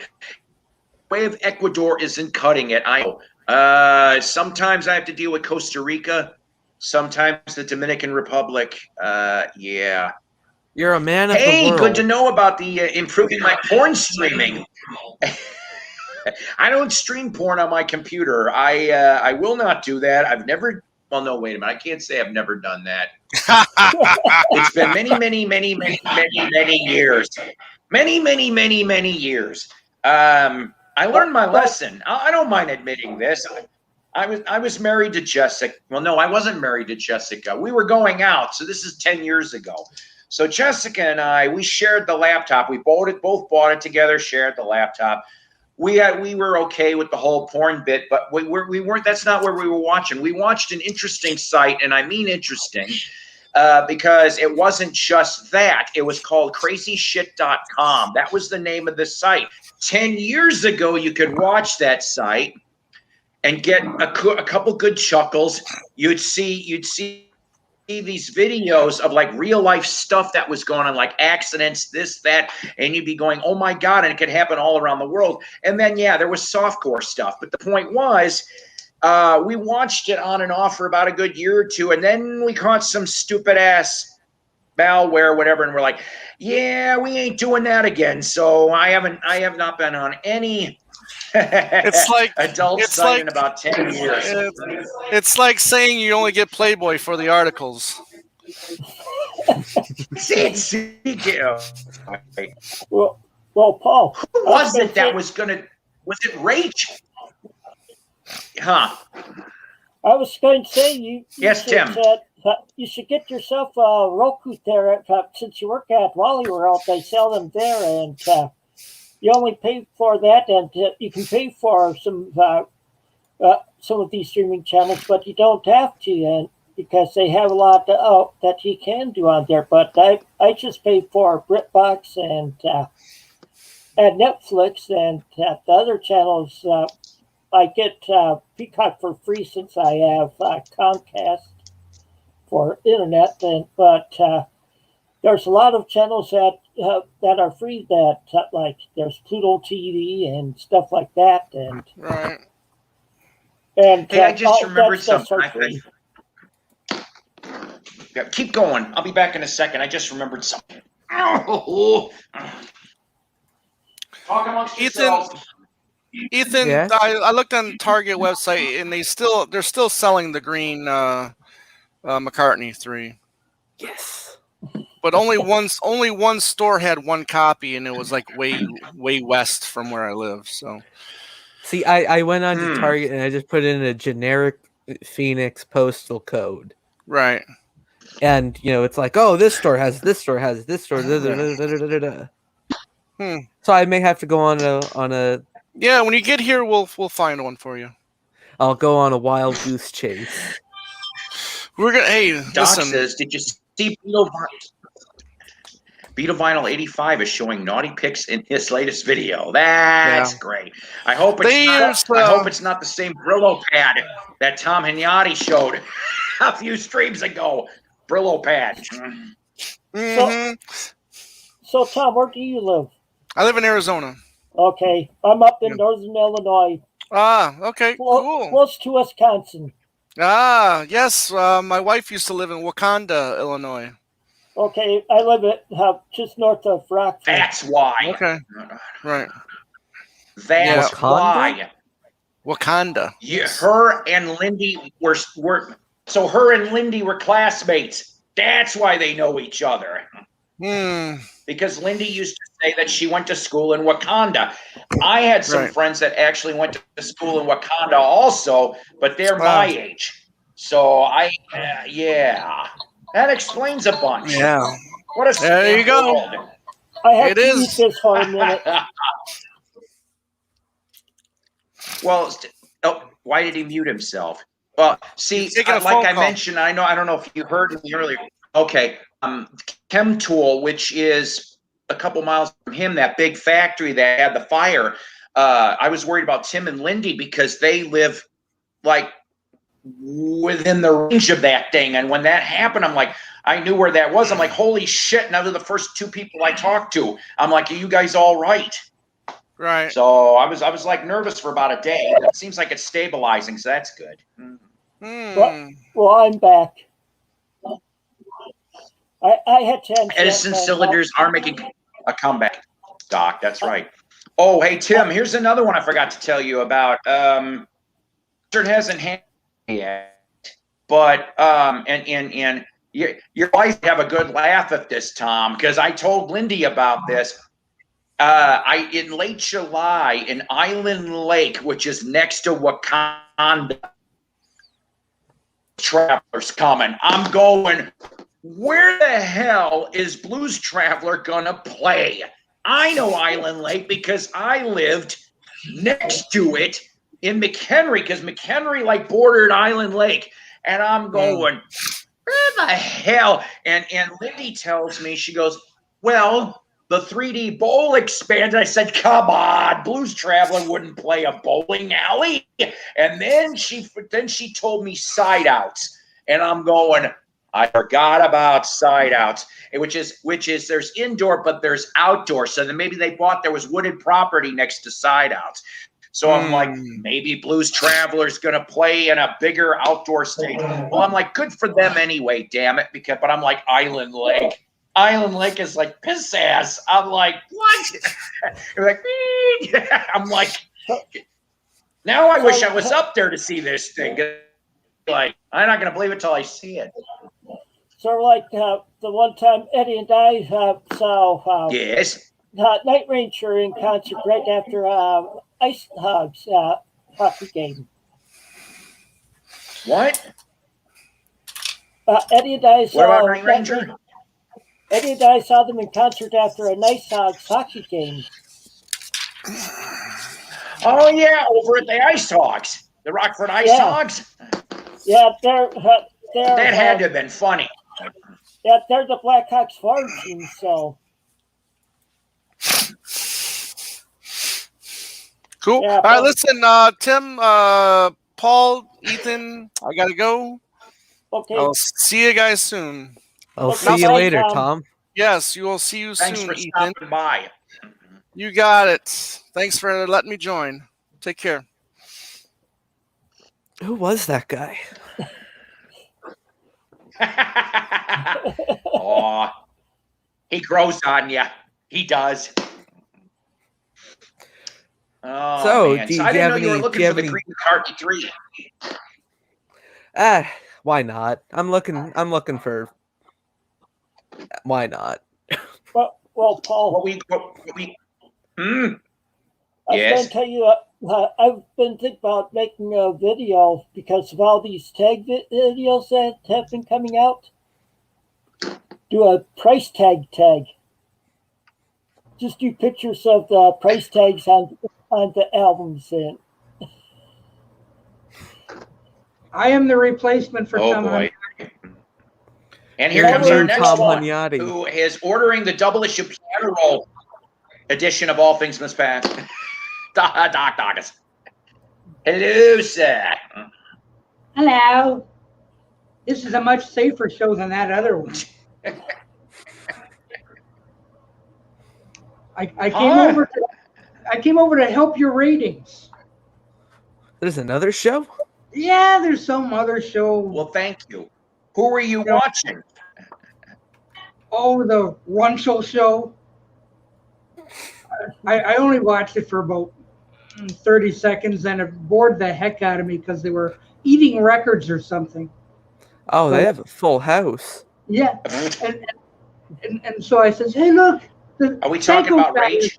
Way of Ecuador isn't cutting it. I know. Sometimes I have to deal with Costa Rica. Sometimes the Dominican Republic. Yeah. You're a man of the world. Hey, good to know about the improving my porn streaming. I don't stream porn on my computer. I will not do that. I've never. Well, no, wait a minute. I can't say I've never done that. It's been many years. Many years. I learned my lesson. I don't mind admitting this. I was married to Jessica. Well, no, I wasn't married to Jessica. We were going out. So this is 10 years ago. So Jessica and I, we shared the laptop. We both bought it together, shared the laptop. We were okay with the whole porn bit, but we weren't. That's not where we were watching. We watched an interesting site, and I mean interesting, because it wasn't just that. It was called crazyshit.com. That was the name of the site. 10 years ago, you could watch that site and get a couple good chuckles. You'd see these videos of like real life stuff that was going on, like accidents, this, that, and you'd be going, oh my God, and it could happen all around the world. And then, yeah, there was softcore stuff. But the point was, we watched it on and off for about a good year or two, and then we caught some stupid ass malware or whatever, and we're like, yeah, we ain't doing that again. So I have not been on any it's like adult site in about 10 years. It's like saying you only get Playboy for the articles. Well, Paul. Who was it that was it Rach? Huh? I was going to say you yes, Tim. You should get yourself a Roku there. Since you work at Wally World, they sell them there, and you only pay for that, and you can pay for some of these streaming channels, but you don't have to, and because they have a lot that you can do on there. But I just pay for BritBox and Netflix, and the other channels I get Peacock for free since I have Comcast for internet, but there's a lot of channels that are free that like there's Pluto TV and stuff like that, and right. And hey, I just remembered something. Yeah, keep going. I'll be back in a second. I just remembered something. Talk amongst yourselves. Ethan, yeah? I looked on Target website and they're still selling the green McCartney 3. Yes. But only one store had one copy, and it was like way west from where I live. So, see, I went on to Target and I just put in a generic Phoenix postal code. Right. And it's like, oh, this store has this store. So I may have to go on a. Yeah, when you get here, we'll find one for you. I'll go on a wild goose chase. We're gonna. Hey, Doc listen. says, did you see Beetle Vinyl 85 is showing naughty pics in his latest video. That's great. I hope it's not the same Brillo pad that Tom Hignotti showed a few streams ago. Brillo pad. Mm-hmm. So Tom, where do you live? I live in Arizona. Okay, I'm up in northern Illinois. Ah, okay, cool. Close to Wisconsin. Ah, yes. My wife used to live in Wakanda, Illinois. Okay, I live at just north of Rockford. That's why. Okay, right. That's why. Wakanda. Yeah, her and Lindy were so her and Lindy were classmates. That's why they know each other. Because Lindy used to say that she went to school in Wakanda. I had some friends that actually went to school in Wakanda also, but they're my age. So yeah, that explains a bunch. Yeah. What a there you go. world. I have to mute this for a minute. Well, why did he mute himself? Well, see, like I mentioned, I don't know if you heard me earlier. Okay, Chem Tool, which is a couple miles from him, that big factory that had the fire. I was worried about Tim and Lindy because they live like within the range of that thing. And when that happened, I'm like, I knew where that was. I'm like, holy shit! Now they're the first two people I talked to. I'm like, are you guys all right? Right. So I was like nervous for about a day. It seems like it's stabilizing, so that's good. Well, I'm back. I had to. Edison cylinders are making a comeback. Doc, that's right. Oh, hey Tim, here's another one I forgot to tell you about. It hasn't happened yet, but and your wife have a good laugh at this, Tom, because I told Lindy about this. In late July in Island Lake, which is next to Wakanda, Travelers coming. I'm going, where the hell is Blues Traveler gonna play? I know Island Lake because I lived next to it in McHenry, because McHenry like bordered Island Lake. And I'm going, where the hell? And Lindy tells me, she goes, well, the 3D bowl expanded. I said, come on, Blues Traveler wouldn't play a bowling alley. And then she told me side outs. And I'm going, I forgot about side outs, which is there's indoor, but there's outdoor. So then maybe they bought, there was wooded property next to side outs. So I'm like, maybe Blues Traveler's going to play in a bigger outdoor stage. Well, I'm like, good for them anyway, damn it. But I'm like, Island Lake. Island Lake is like piss ass. I'm like, what? You're like, I'm like, now I wish I was up there to see this thing. Like, I'm not going to believe it till I see it. So like the one time Eddie and I saw yes, Night Ranger in concert right after Ice Hogs hockey game. What? Eddie and I saw Night Ranger? Eddie and I saw them in concert after a Nice Hogs hockey game. Oh yeah, over at the Ice Hogs, the Rockford Ice Hogs. Yeah, they're that had to have been funny. Yeah, they're the Blackhawks farm team, so. Cool. Yeah, all right, listen, Tim, Paul, Ethan, I gotta go. Okay. I'll see you guys soon. I'll see you later, Tom. Yes, you will see you Thanks soon, for Ethan. stopping by. You got it. Thanks for letting me join. Take care. Who was that guy? Oh, he grows on you. He does. Oh, so, man. do I didn't know you were any, looking for the Green McCarthy 3. Why not? I'm looking for. Why not? Well, Paul. I was going to tell you, I've been thinking about making a video because of all these tag videos that have been coming out. Do a price tag. Just do pictures of the price tags on the albums. And I am the replacement for Tom. Boy. And here comes our next one, who is ordering the double issue piano roll edition of All Things Must Pass. Doc Dawkins. Hello, sir. Hello. This is a much safer show than that other one. I came over to help your ratings. There's another show? Yeah, there's some other show. Well, thank you. Who are you watching? Oh, the Runchel show. I only watched it for about 30 seconds, and it bored the heck out of me because they were eating records or something. Oh, they have a full house. Yeah, And so I says, hey, look. Are we talking about Rage?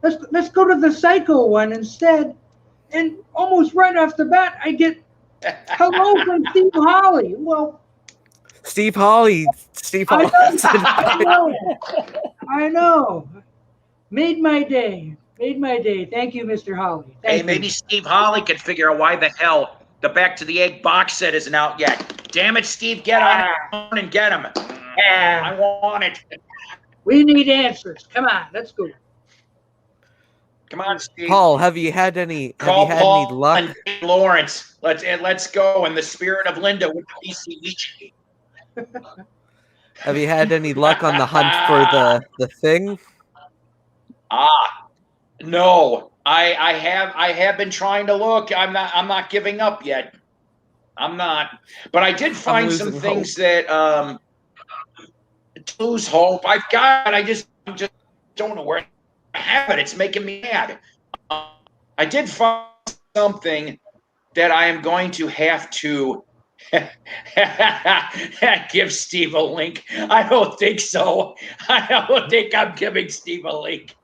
Let's go to the Psycho one instead. And almost right off the bat, I get hello from Steve Holly. Well, Steve Holly. I know. Made my day. Thank you, Mr. Holly. Hey, maybe Steve Holly could figure out why the hell the Back to the Egg box set isn't out yet. Damn it, Steve, get on and get him. I want it. We need answers. Come on, let's go. Come on, Steve. Paul, have you had any luck? And Lawrence, let's go in the spirit of Linda with the PC Ouija. Have you had any luck on the hunt for the thing? No. I have been trying to look. I'm not giving up yet. I'm not. But I did find some things that lose hope. I just don't know where I have it. It's making me mad. I did find something that I am going to have to give Steve a link. I don't think so. I don't think I'm giving Steve a link.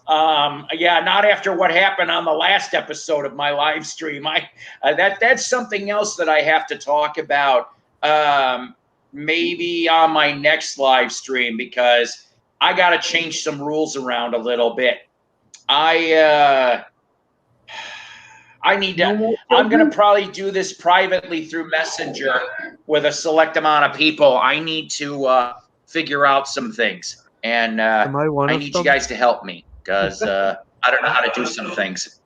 Not after what happened on the last episode of my live stream. That's something else that I have to talk about. Maybe on my next live stream, because I got to change some rules around a little bit. I need to. I'm going to probably do this privately through Messenger with a select amount of people. I need to figure out some things, and I need you guys to help me, because I don't know how to do some things.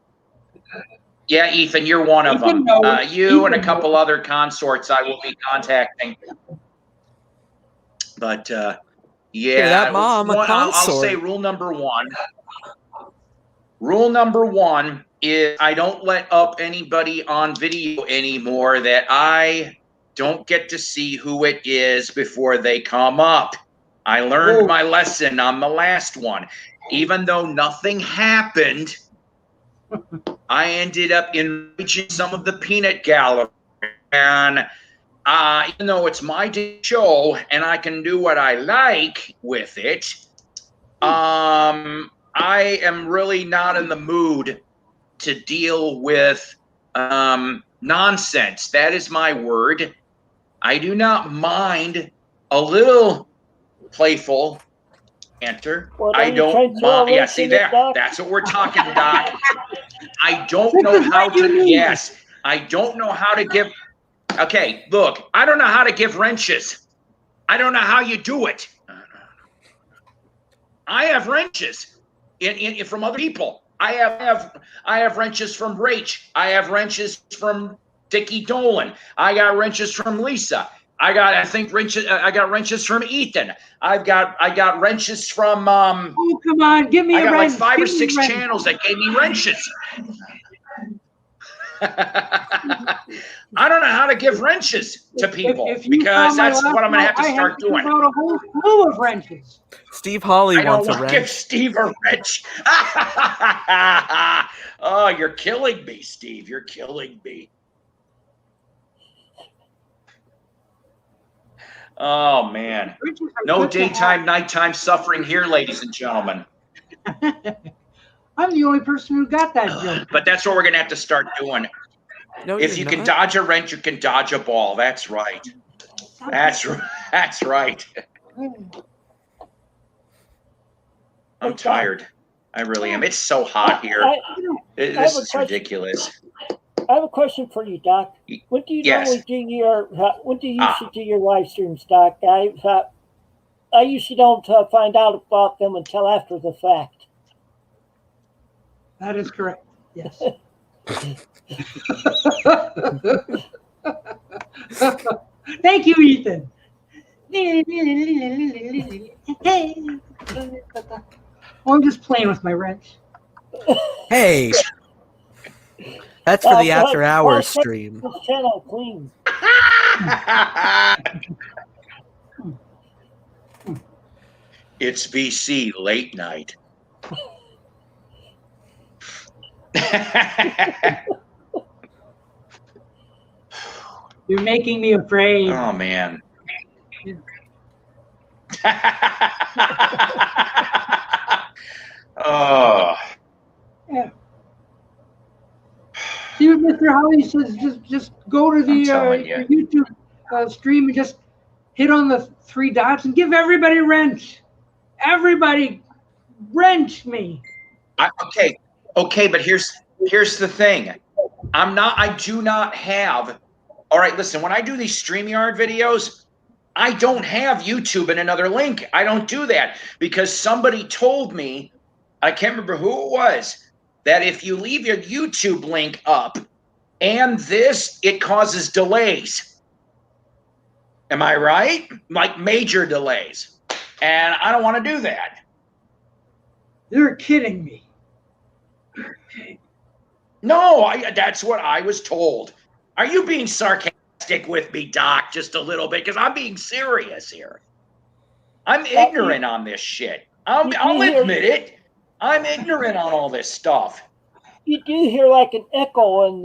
Yeah, Ethan, you're one of them. You and a couple other consorts I will be contacting. But I'll say rule number one. Rule number one is I don't let up anybody on video anymore that I don't get to see who it is before they come up. I learned my lesson on the last one. Even though nothing happened, I ended up enriching some of the peanut gallery. And even though it's my show and I can do what I like with it, I am really not in the mood to deal with nonsense. That is my word. I do not mind a little playful banter. Well, I don't mind. Yeah, see there. That's what we're talking about. I don't know how to. Yes, I don't know how to give. Okay, look. I don't know how to give wrenches. I don't know how you do it. I have wrenches from other people. I have wrenches from Rach. I have wrenches from Dickie Dolan. I got wrenches from Lisa. I got wrenches from Ethan. I got wrenches from oh, come on, give me a wrench. I got like 5 or 6 channels that gave me wrenches. I don't know how to give wrenches to people because that's what I'm going to have to start doing. A whole slew of wrenches. Steve Holly wants a wrench. Give Steve a wrench. Oh, you're killing me, Steve. You're killing me. Oh, man. No daytime, nighttime suffering here, ladies and gentlemen. I'm the only person who got that joke. But that's what we're going to have to start doing. No, if you can dodge a wrench, you can dodge a ball. That's right. That's right. I'm tired. I really am. It's so hot here. This is ridiculous. I have a question for you, Doc. When do you normally do your? When do you usually do your live streams, Doc? I usually don't find out about them until after the fact. That is correct. Yes. Thank you, Ethan. I'm just playing with my wrench. Hey, that's for the after hours stream. This channel clean. It's VC late night. You're making me afraid. Oh man. Oh. Yeah. See what Mr. Holly says. Just go to the YouTube stream and just hit on the 3 dots and give everybody wrench. Everybody wrench me. Okay, but here's the thing. I do not have. All right, listen, when I do these StreamYard videos, I don't have YouTube in another link. I don't do that because somebody told me, I can't remember who it was, that if you leave your YouTube link up and this, it causes delays. Am I right? Like major delays. And I don't want to do that. You're kidding me. No, that's what I was told. Are you being sarcastic with me, Doc, just a little bit? Because I'm being serious here. I'm ignorant on this shit. I'll admit it. I'm ignorant on all this stuff. You do hear like an echo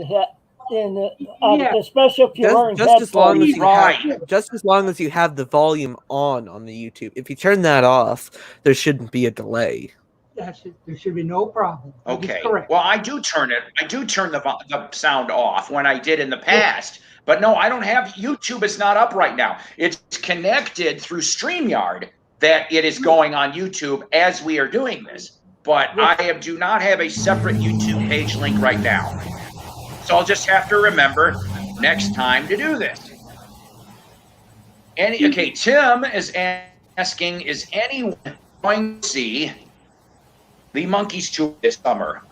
especially if you're wearing just as long as you just as long as you have the volume on the YouTube. If you turn that off, there shouldn't be a delay. There should be no problem. Okay. Well, I do turn the sound off when I did in the past. But no, I don't have YouTube. Is not up right now. It's connected through StreamYard that it is going on YouTube as we are doing this. But I do not have a separate YouTube page link right now. So I'll just have to remember next time to do this. Okay, Tim is asking, is anyone going to see the Monkees tour this summer?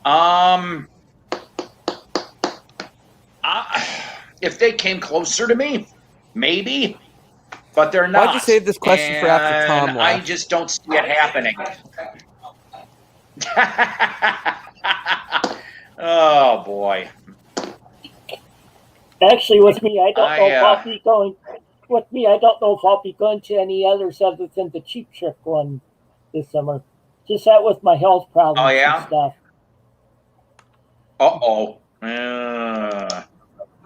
If they came closer to me, maybe, but they're not. Why'd you save this question for after Tom left? I just don't see it happening. Oh boy. Actually, with me, I don't know if I'll be going. With me, I don't know if I'll be going to any others other than the Cheap Trick one this summer. Just that with my health problems and stuff.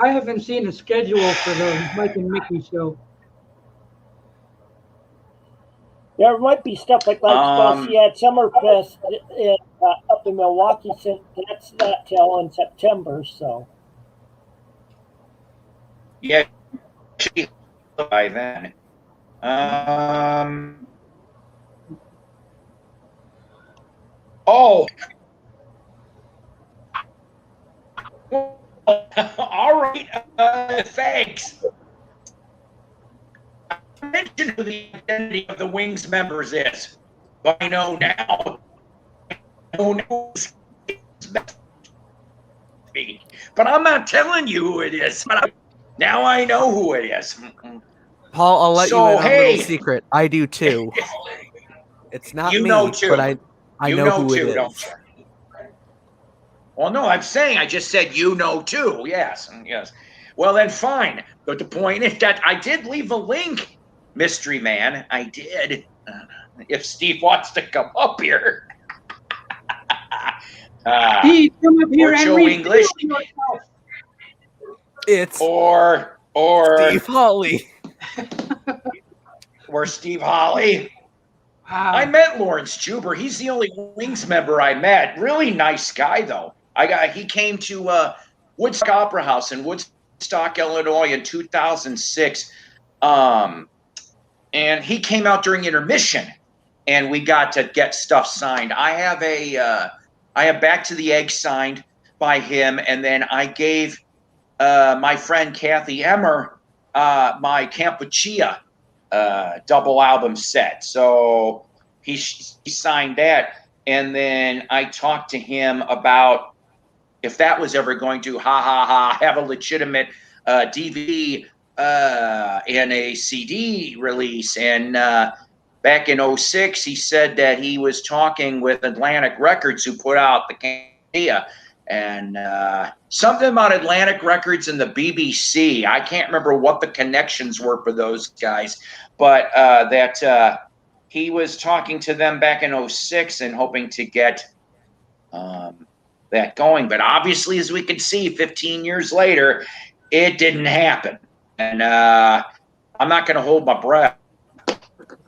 I haven't seen a schedule for the Mike and Mickey show. There might be stuff like she had Summerfest up in Milwaukee. That's not till in September, so. Yeah, by then. Oh. All right. Thanks. I mentioned who the identity of the Wings members is, but I know now. Who knows? But I'm not telling you who it is. But now I know who it is. Paul, I'll let you in on a little secret. I do too. It's not me, but I know who it is. Don't you? Well, no, I'm saying I just said you know too. Yes. Well, then fine. But the point is that I did leave a link, Mystery Man. I did. If Steve wants to come up here. Steve, come up here and read English. It's or Steve Holly. Or Steve Holly. Wow. I met Lawrence Juber. He's the only Wings member I met. Really nice guy, though. He came to Woodstock Opera House in Woodstock, Illinois in 2006. And he came out during intermission, and we got to get stuff signed. I have Back to the Egg signed by him, and then I gave my friend Kathy Emmer my Campuchia double album set. So he signed that, and then I talked to him about if that was ever going to have a legitimate DVD and a CD release. And back in 2006, he said that he was talking with Atlantic Records, who put out the Campuchia, and something about Atlantic Records and the BBC. I can't remember what the connections were for those guys, but that he was talking to them back in 2006 and hoping to get that going. But obviously, as we can see, 15 years later, it didn't happen. And I'm not going to hold my breath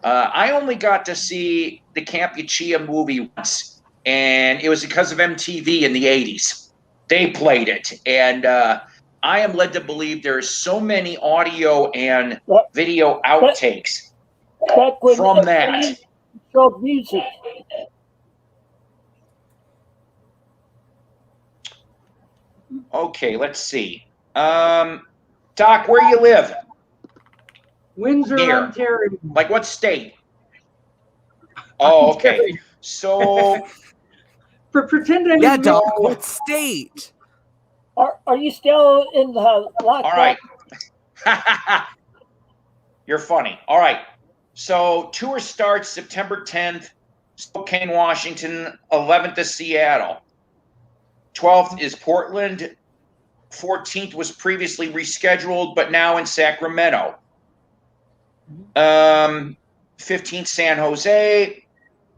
I only got to see the Camp Yuchia movie once, and it was because of MTV in the 80s. They played it, and I am led to believe there's so many audio and video outtakes from that. Showed music. Okay, let's see. Doc, where you live? Windsor, Here. Ontario. Like what state? Oh, okay. Ontario. So Pretend I'm yeah, Doc, what state? Are you still in the lockdown? All right. You're funny. All right. So tour starts September 10th, Spokane, Washington. 11th is Seattle. 12th is Portland. 14th was previously rescheduled, but now in Sacramento. 15th, San Jose.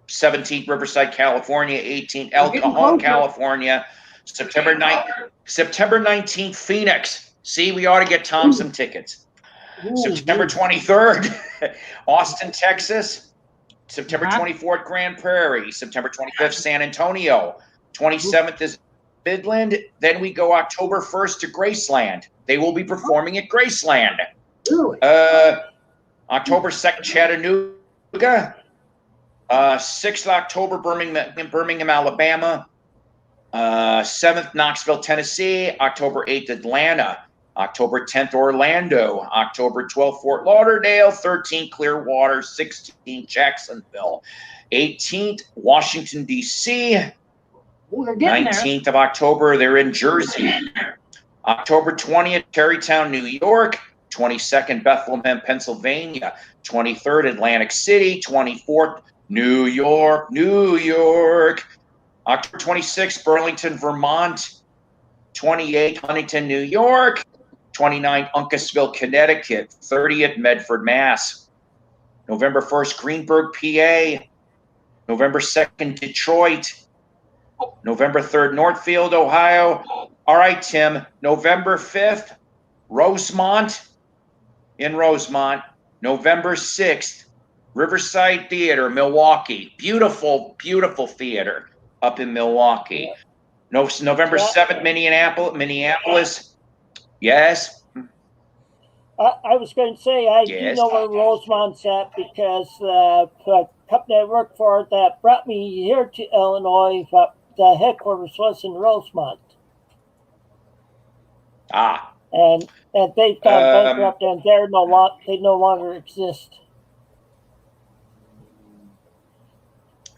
17th, Riverside, California. 18th, El Cajon, California. September 19th, Phoenix. See, we ought to get Tom some tickets. September 23rd, Austin, Texas. September 24th, Grand Prairie. September 25th, San Antonio. 27th is Midland. Then we go October 1st to Graceland. They will be performing at Graceland. Really? October 2nd, Chattanooga. 6th October, Birmingham, Alabama. 7th, Knoxville, Tennessee. October 8th, Atlanta. October 10th, Orlando. October 12th, Fort Lauderdale. 13th, Clearwater. 16th, Jacksonville. 18th, Washington, D.C. 19th of October, they're in Jersey. October 20th, Tarrytown, New York. 22nd, Bethlehem, Pennsylvania. 23rd, Atlantic City. 24th, New York. October 26th, Burlington, Vermont. 28th, Huntington, New York. 29th, Uncasville, Connecticut. 30th, Medford, Mass. November 1st, Greenberg, PA. November 2nd, Detroit. November 3rd, Northfield, Ohio. All right, Tim. November 5th, Rosemont in Rosemont. November 6th, Riverside Theater, Milwaukee. Beautiful, beautiful theater up in Milwaukee. November 7th, Minneapolis. Yes. I was going to say, I do know where Rosemont's at because the company I work for that brought me here to Illinois, the headquarters was in Rosemont. And they've gone bankrupt and they no longer exist.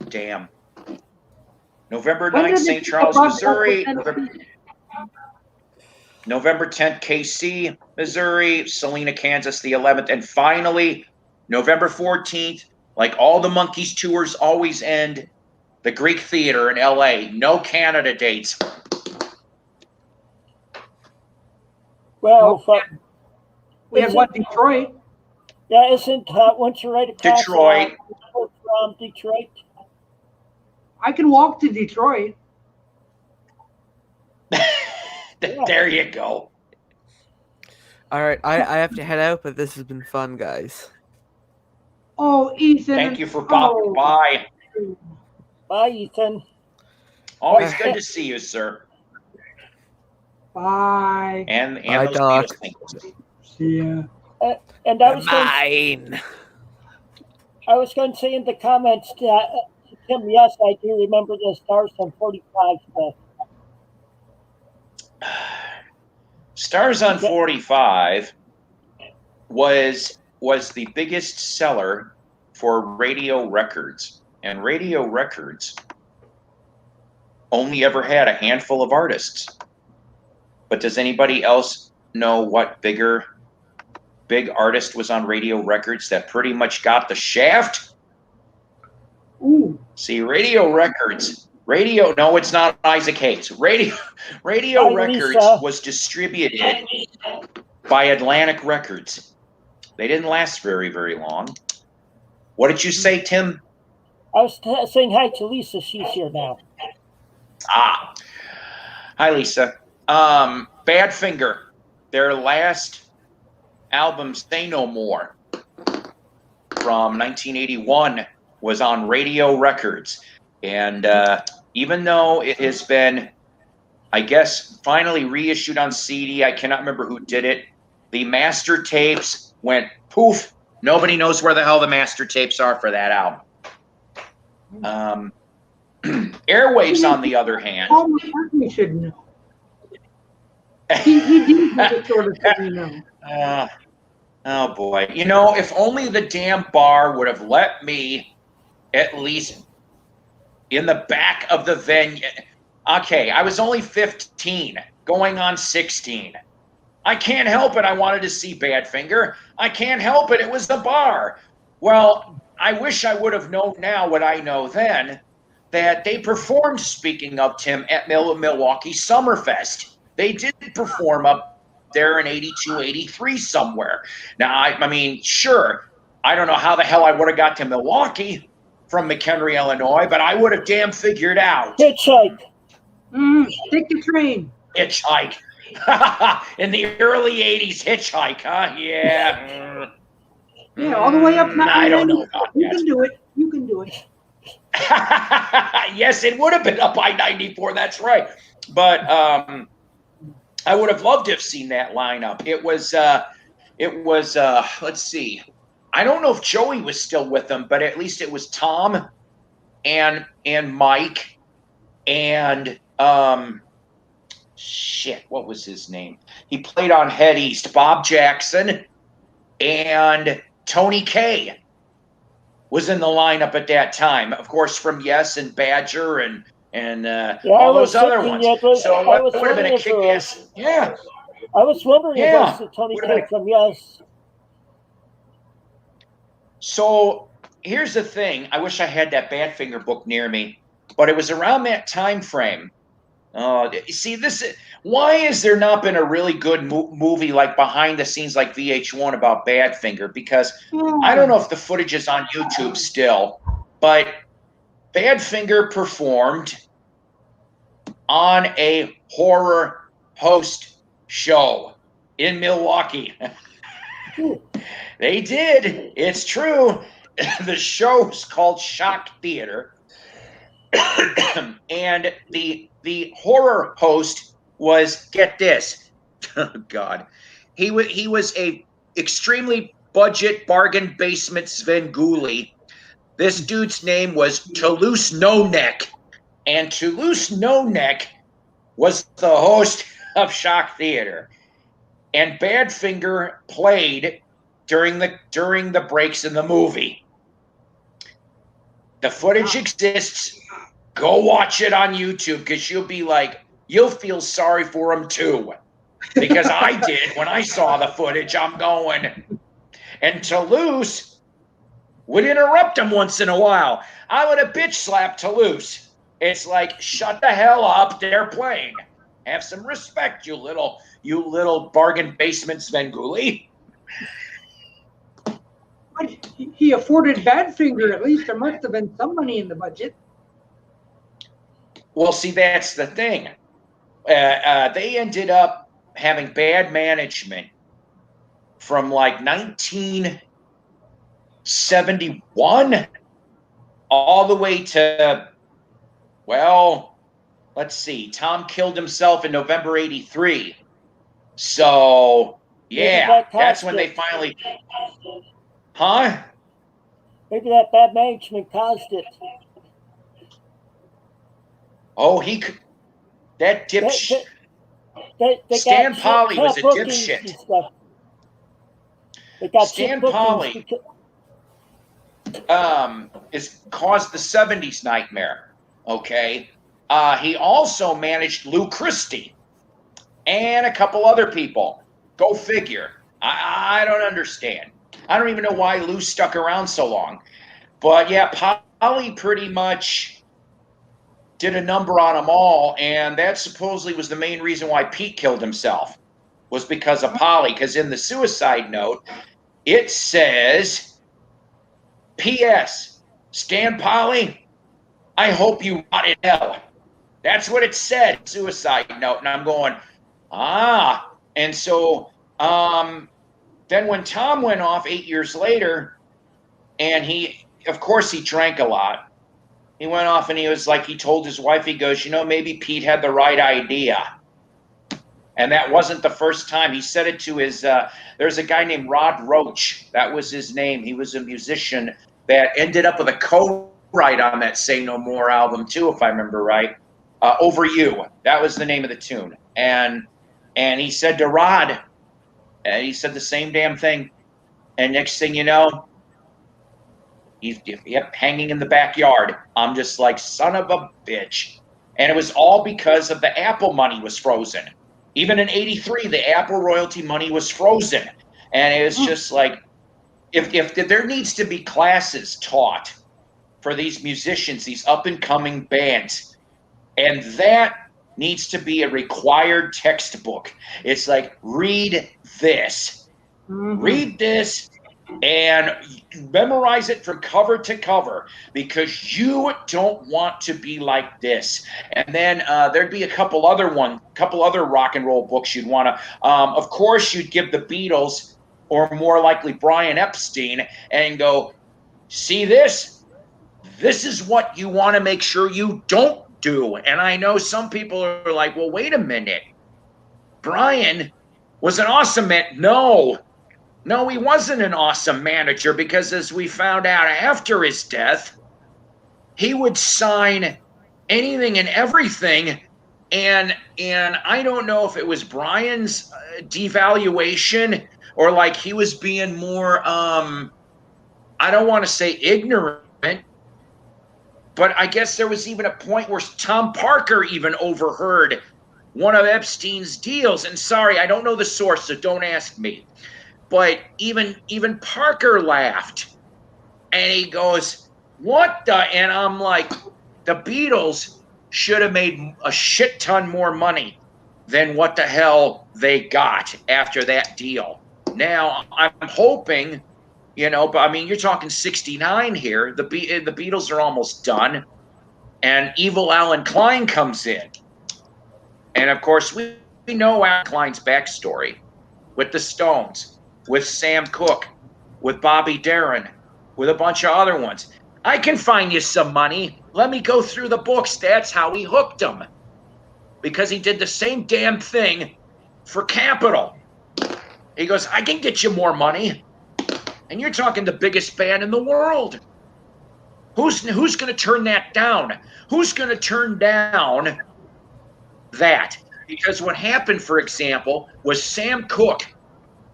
Damn. November 9th, St. Charles, Missouri. November 10th, KC, Missouri. Salina, Kansas, the 11th. And finally, November 14th, like all the Monkees tours always end, the Greek Theater in LA. No Canada dates. Well, we have what, Detroit? Yeah, isn't once you're right across Detroit from Detroit? I can walk to Detroit. There you go. All right, I have to head out, but this has been fun, guys. Oh, Ethan. Thank you for popping by. Bye, Ethan. Always good to see you, sir. Bye. And bye, Doc. See ya. And I was going to say in the comments, Tim, yes, I do remember the Stars on 45 stuff. Stars on 45 was the biggest seller for Radio Records, and Radio Records only ever had a handful of artists. But does anybody else know what big artist was on Radio Records that pretty much got the shaft? Ooh. See, Radio Records. No, it's not Isaac Hayes. Radio Records was distributed by Atlantic Records. They didn't last very, very long. What did you say, Tim? I was saying hi to Lisa. She's here now. Hi, Lisa. Badfinger, their last album, Say No More. from 1981 was on Radio Records. And even though it has been, I guess, finally reissued on CD, I cannot remember who did it. The master tapes went poof. Nobody knows where the hell the master tapes are for that album. Airwaves, on the other hand. Paul McCartney should know. He did have a sort of thing, Oh boy. You know, if only the damn bar would have let me at least in the back of the venue. Okay, I was only 15, going on 16. I can't help it. I wanted to see Badfinger. I can't help it. It was the bar. Well, I wish I would have known now what I know then, that they performed, speaking of Tim, at Milwaukee Summerfest. They did perform up there in 82, 83 somewhere. Now, I mean, sure, I don't know how the hell I would have got to Milwaukee from McHenry, Illinois, but I would have damn figured out. Hitchhike. Take the train. Hitchhike. In the early 80s, hitchhike, huh? Yeah. Yeah, all the way up. I don't know about You that. can do it. You can do it. Yes, it would have been up by 94. That's right. But I would have loved to have seen that lineup. It was let's see. I don't know if Joey was still with them, but at least it was Tom and Mike and what was his name? He played on Head East. Bob Jackson and Tony Kaye was in the lineup at that time. Of course, from Yes and Badger and all those other ones. So it would have been a kick-ass. Yeah. I was wondering if it was the Tony Kaye from Yes. So here's the thing. I wish I had that Badfinger book near me, but it was around that time frame. See, why has there not been a really good movie like behind the scenes like VH1 about Badfinger? Because I don't know if the footage is on YouTube still, but Badfinger performed on a horror host show in Milwaukee. They did. It's true. The show's called Shock Theater. And the horror host was, get this, oh God, he was a extremely budget bargain basement Svengoolie. This dude's name was Toulouse No Neck, and Toulouse No Neck was the host of Shock Theater, and Badfinger played during the breaks in the movie. The footage exists. Go watch it on YouTube, because you'll feel sorry for him too. Because I did when I saw the footage. I'm going. And Toulouse would interrupt him once in a while. I would have bitch slapped Toulouse. It's like, shut the hell up. They're playing. Have some respect, you little bargain basement Svengoolie. But he afforded Badfinger. At least there must have been some money in the budget. Well, see, that's the thing. They ended up having bad management from like 1971 all the way to, well, let's see. Tom killed himself in November 83. So, yeah, that's when they finally... Huh? Maybe that bad management caused it. Oh, that dipshit. Stan Polly was a dipshit. Stan Polly is caused the 70s nightmare. Okay. He also managed Lou Christie and a couple other people. Go figure. I don't understand. I don't even know why Lou stuck around so long. But yeah, Polly pretty much did a number on them all, and that supposedly was the main reason why Pete killed himself, was because of Polly. Because in the suicide note, it says, P.S. Stan Polly, I hope you rot in hell. That's what it said, suicide note. And I'm going, And so then when Tom went off 8 years later, And of course, he drank a lot. He went off and he was like, he told his wife, he goes, maybe Pete had the right idea. And that wasn't the first time. He said it to his, there's a guy named Rod Roach. That was his name. He was a musician that ended up with a co-write on that Say No More album too, if I remember right. Over You. That was the name of the tune. And he said to Rod, he said the same damn thing. And next thing you know, he's hanging in the backyard. I'm just like, son of a bitch. And it was all because of the Apple money was frozen. Even in '83, the Apple royalty money was frozen. And it was just like, if there needs to be classes taught for these musicians, these up-and-coming bands, and that needs to be a required textbook. It's like, read this. Read this and memorize it from cover to cover, because you don't want to be like this. And then there'd be a couple other rock and roll books you'd want to. Of course, you'd give the Beatles, or more likely Brian Epstein, and go, see this? This is what you want to make sure you don't do. And I know some people are like, well, wait a minute. Brian was an awesome man. No, he wasn't an awesome manager, because as we found out after his death, he would sign anything and everything. And I don't know if it was Brian's devaluation, or like he was being more, I don't want to say ignorant, but I guess there was even a point where Tom Parker even overheard one of Epstein's deals. And sorry, I don't know the source, so don't ask me. But even Parker laughed, and he goes, what the? And I'm like, the Beatles should have made a shit ton more money than what the hell they got after that deal. Now, I'm hoping, but I mean, you're talking 69 here. The Beatles are almost done, and evil Alan Klein comes in. And of course, we know Alan Klein's backstory with the Stones, with Sam Cooke, with Bobby Darin, with a bunch of other ones. I can find you some money. Let me go through the books. That's how he hooked them. Because he did the same damn thing for Capitol. He goes, I can get you more money. And you're talking the biggest band in the world. Who's going to turn that down? Who's going to turn down that? Because what happened, for example, was Sam Cooke.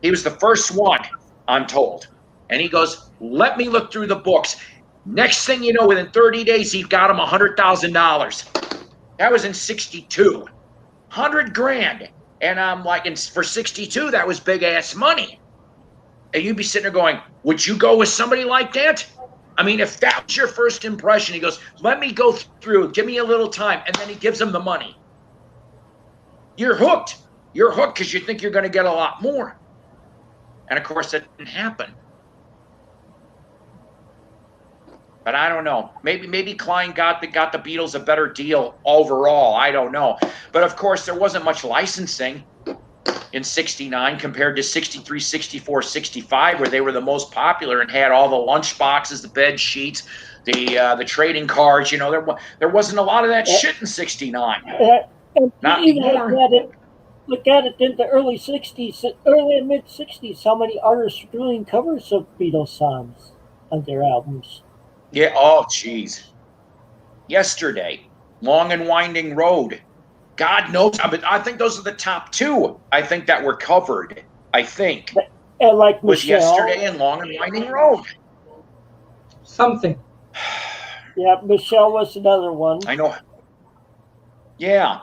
He was the first one, I'm told. And he goes, let me look through the books. Next thing you know, within 30 days, he got him $100,000. That was in 62. $100,000. And I'm like, and for 62, that was big ass money. And you'd be sitting there going, would you go with somebody like that? I mean, if that was your first impression, he goes, let me go through, give me a little time. And then he gives him the money. You're hooked. You're hooked because you think you're going to get a lot more. And of course, that didn't happen. But I don't know. Maybe Klein got the Beatles a better deal overall. I don't know. But of course, there wasn't much licensing in 69 compared to 63, 64, 65, where they were the most popular and had all the lunch boxes, the bed sheets, the trading cards. There wasn't a lot of that shit in 69. Not anymore. Look at it in the early 60s, early and mid 60s, how many artists were doing covers of Beatles songs on their albums. Yeah, oh, geez. Yesterday, Long and Winding Road. God knows. I think those are the top two, I think, that were covered. I think. And like was Michelle, Yesterday and Long and Winding Road. Something. Yeah, Michelle was another one. I know. Yeah.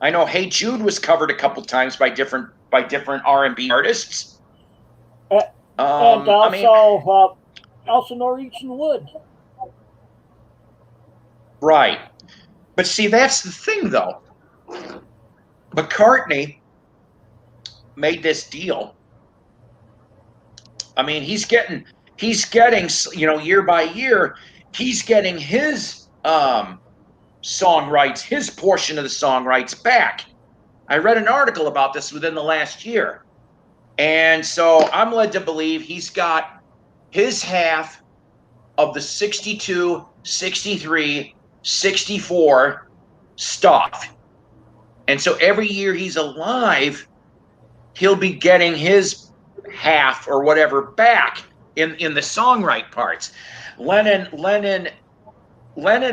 I know Hey Jude was covered a couple times by different R&B artists. And also, also Norwegian Wood. Right. But see, that's the thing, though. McCartney made this deal. I mean, he's getting, year by year, he's getting his song rights, his portion of the song rights back. I read an article about this within the last year. And so I'm led to believe he's got his half of the 62, 63, 64 stuff. And so every year he's alive, he'll be getting his half or whatever back in the songwrite parts. Lennon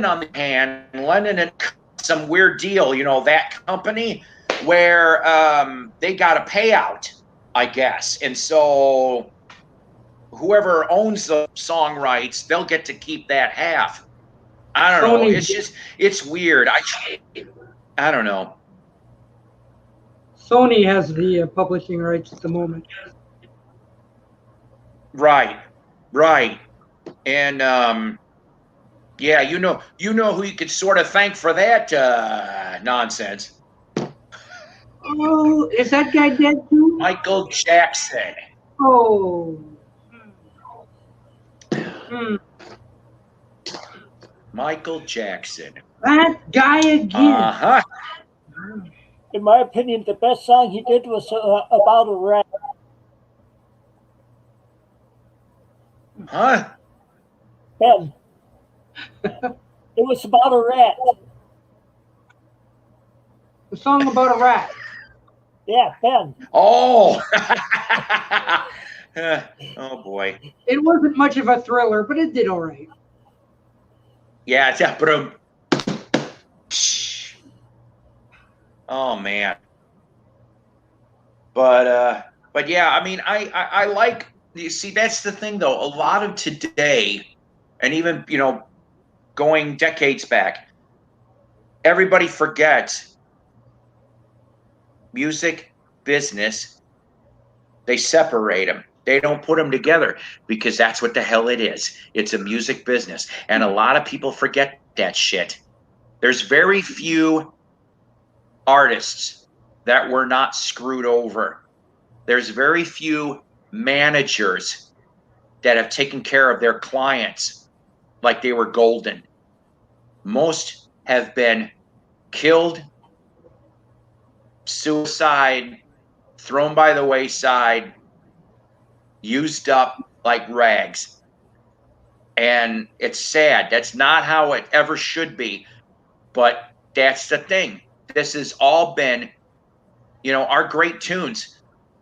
on the hand, Lennon had some weird deal, that company where they got a payout, I guess. And so whoever owns the song rights, they'll get to keep that half. I don't know. It's weird. I don't know. Sony has the publishing rights at the moment. Right. And yeah, you know who you could sort of thank for that nonsense. Oh, is that guy dead too? Michael Jackson. Oh. Michael Jackson. That guy again. Uh-huh. In my opinion, the best song he did was about a rat. Huh? Ben. It was about a rat. The song about a rat. Yeah, Ben. Oh. Oh boy. It wasn't much of a thriller, but it did all right. Yeah, it's that broom. Oh man. But yeah, I mean, I like. You see, that's the thing, though. A lot of today, and even going decades back, everybody forgets music, business. They separate them. They don't put them together because that's what the hell it is. It's a music business, and a lot of people forget that shit. There's very few artists that were not screwed over. There's very few managers that have taken care of their clients like they were golden. Most have been killed, suicide, thrown by the wayside, used up like rags. And it's sad. That's not how it ever should be. But that's the thing. This has all been, our great tunes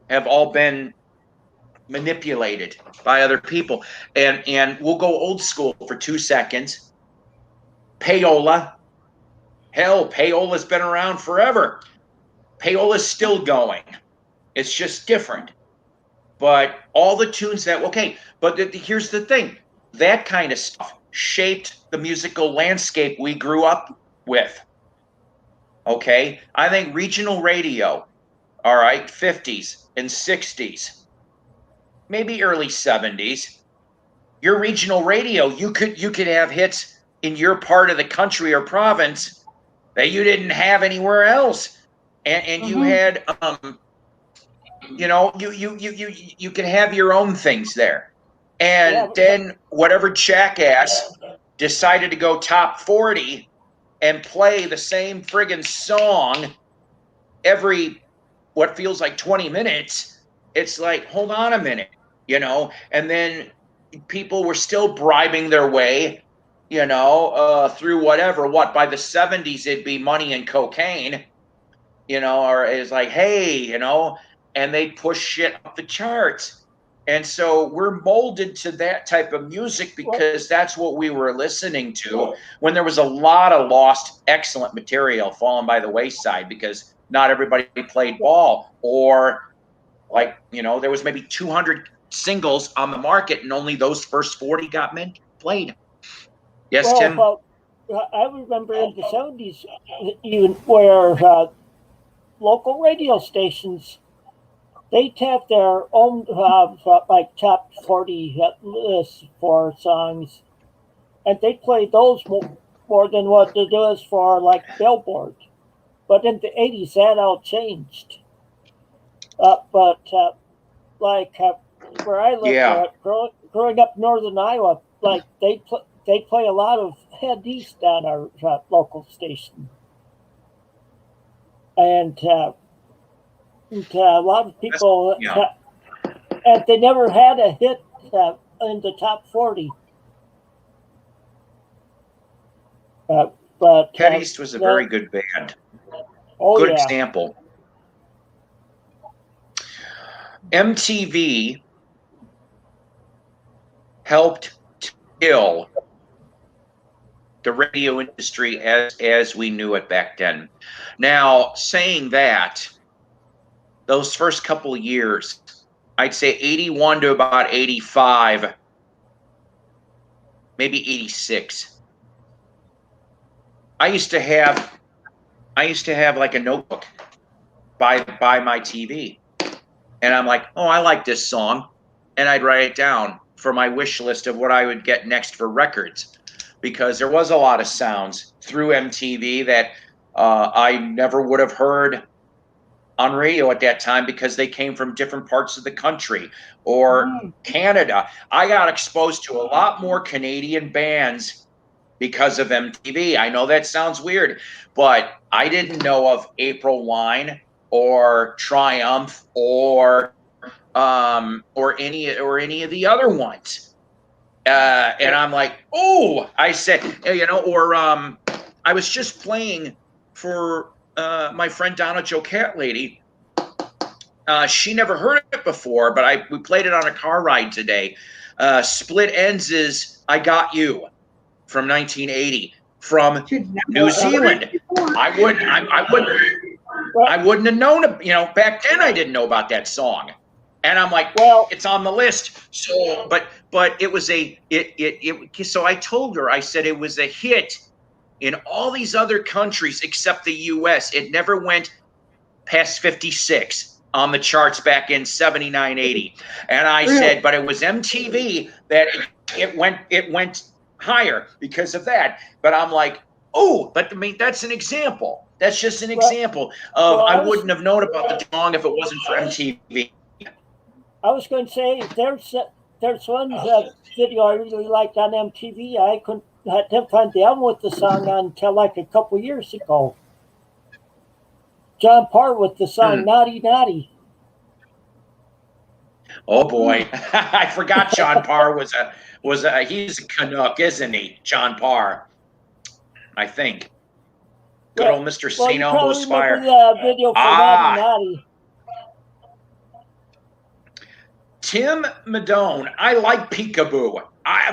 have all been manipulated by other people. And we'll go old school for 2 seconds. Payola. Hell, Payola's been around forever. Payola's still going. It's just different. But all the tunes but here's the thing. That kind of stuff shaped the musical landscape we grew up with. Okay? I think regional radio, all right, 50s and 60s, maybe early 70s. Your regional radio, you could have hits in your part of the country or province that you didn't have anywhere else. And you had you can have your own things there. And then whatever jackass decided to go top 40 and play the same friggin' song every what feels like 20 minutes, it's like, hold on a minute, and then people were still bribing their way, through whatever. By the 70s, it'd be money and cocaine, or it's like, hey, and they push shit up the charts. And so we're molded to that type of music because that's what we were listening to when there was a lot of lost, excellent material falling by the wayside because not everybody played ball, or there was maybe 200 singles on the market and only those first 40 got played. Yes, Tim? Well, I remember in the 70s even where local radio stations, they have their own top 40 lists for songs, and they play those more than what they do is for Billboard. But in the 80s, that all changed. But where I live, growing up in northern Iowa, they play a lot of Head East on our local station, and a lot of people, and they never had a hit in the top 40. But Head East was a very good band. Oh, good yeah. example. MTV helped kill the radio industry as we knew it back then. Now, saying that, those first couple of years, I'd say 81 to about 85, maybe 86. I used to have like a notebook by my TV. And I'm like, oh, I like this song. And I'd write it down for my wish list of what I would get next for records. Because there was a lot of sounds through MTV that I never would have heard on radio at that time because they came from different parts of the country or Canada. I got exposed to a lot more Canadian bands because of MTV. I know that sounds weird, but I didn't know of April Wine or Triumph or any of the other ones. And I'm like, oh, I said, or I was just playing for my friend Donna Joe Cat Lady. She never heard it before, but we played it on a car ride today. Split Ends' "I Got You" from 1980 from New Zealand. I wouldn't have known it. Back then I didn't know about that song. And I'm like, well, it's on the list. So, but it was so I told her, I said it was a hit in all these other countries except the US. It never went past 56 on the charts back in 79, 80. And I said, but it was MTV that it went higher because of that. But I'm like, oh, but I mean, that's an example. That's just an example of I wouldn't have known about the song if it wasn't for MTV. I was going to say there's one video I really liked on MTV. I didn't find the album with the song on until like a couple years ago. John Parr with the song "Naughty Naughty." Oh boy, I forgot John Parr he's a Canuck, isn't he? John Parr, I think. Good old Mr. St. Elmo's Fire. The video for "Naughty Naughty." Tim Madone, I like Peekaboo.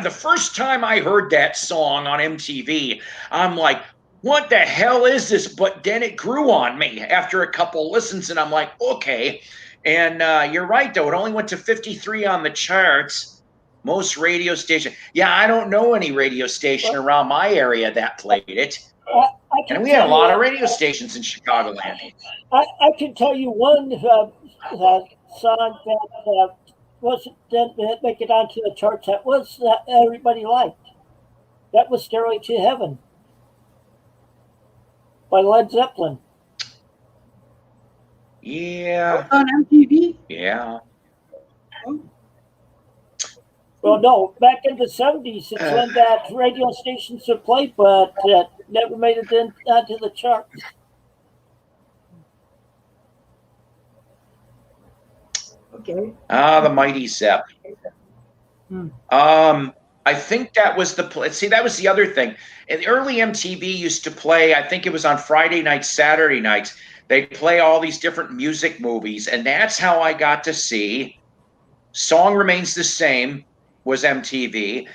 The first time I heard that song on MTV, I'm like, what the hell is this? But then it grew on me after a couple listens, and I'm like, okay. And you're right, though. It only went to 53 on the charts. Most radio stations. Yeah, I don't know any radio station around my area that played it. And we had a lot of radio stations in Chicagoland. I can tell you one song that didn't make it onto the charts that everybody liked. That was "Stairway to Heaven" by Led Zeppelin. Yeah. On MTV? Yeah. Well, no, back in the 70s, it's when that radio stations would play, but never made it onto the charts. Okay. The Mighty Zepp. I think that was that was the other thing. In the early MTV used to play, I think it was on Friday nights, Saturday nights, they'd play all these different music movies, and that's how I got to see Song Remains the Same was MTV.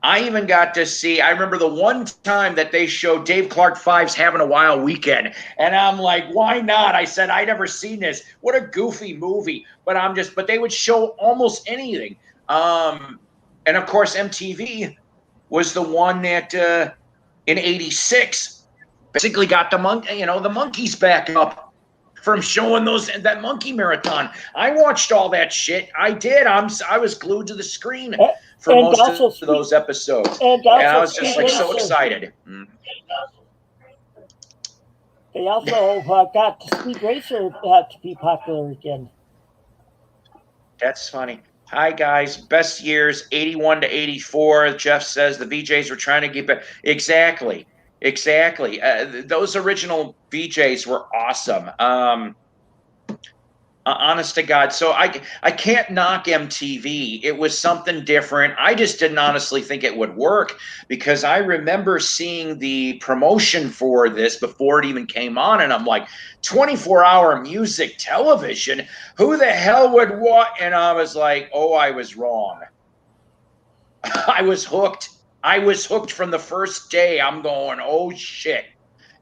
I even got to see, I remember the one time that they showed Dave Clark 5's Having a Wild Weekend. And I'm like, why not? I said, I never seen this. What a goofy movie. But they would show almost anything. And of course, MTV was the one that in 86 basically got the monkeys back up from showing that monkey marathon. I watched all that shit. I did. I was glued to the screen for most of those episodes. And I was just like so excited. They also got Speed Racer to be popular again. That's funny. Hi, guys. Best years, 81 to 84. Jeff says the VJs were trying to keep it. Exactly. Those original VJs were awesome. Honest to God. So I can't knock MTV. It was something different. I just didn't honestly think it would work because I remember seeing the promotion for this before it even came on. And I'm like, 24-hour music television? Who the hell would what? And I was like, oh, I was wrong. I was hooked. I was hooked from the first day. I'm going, oh, shit.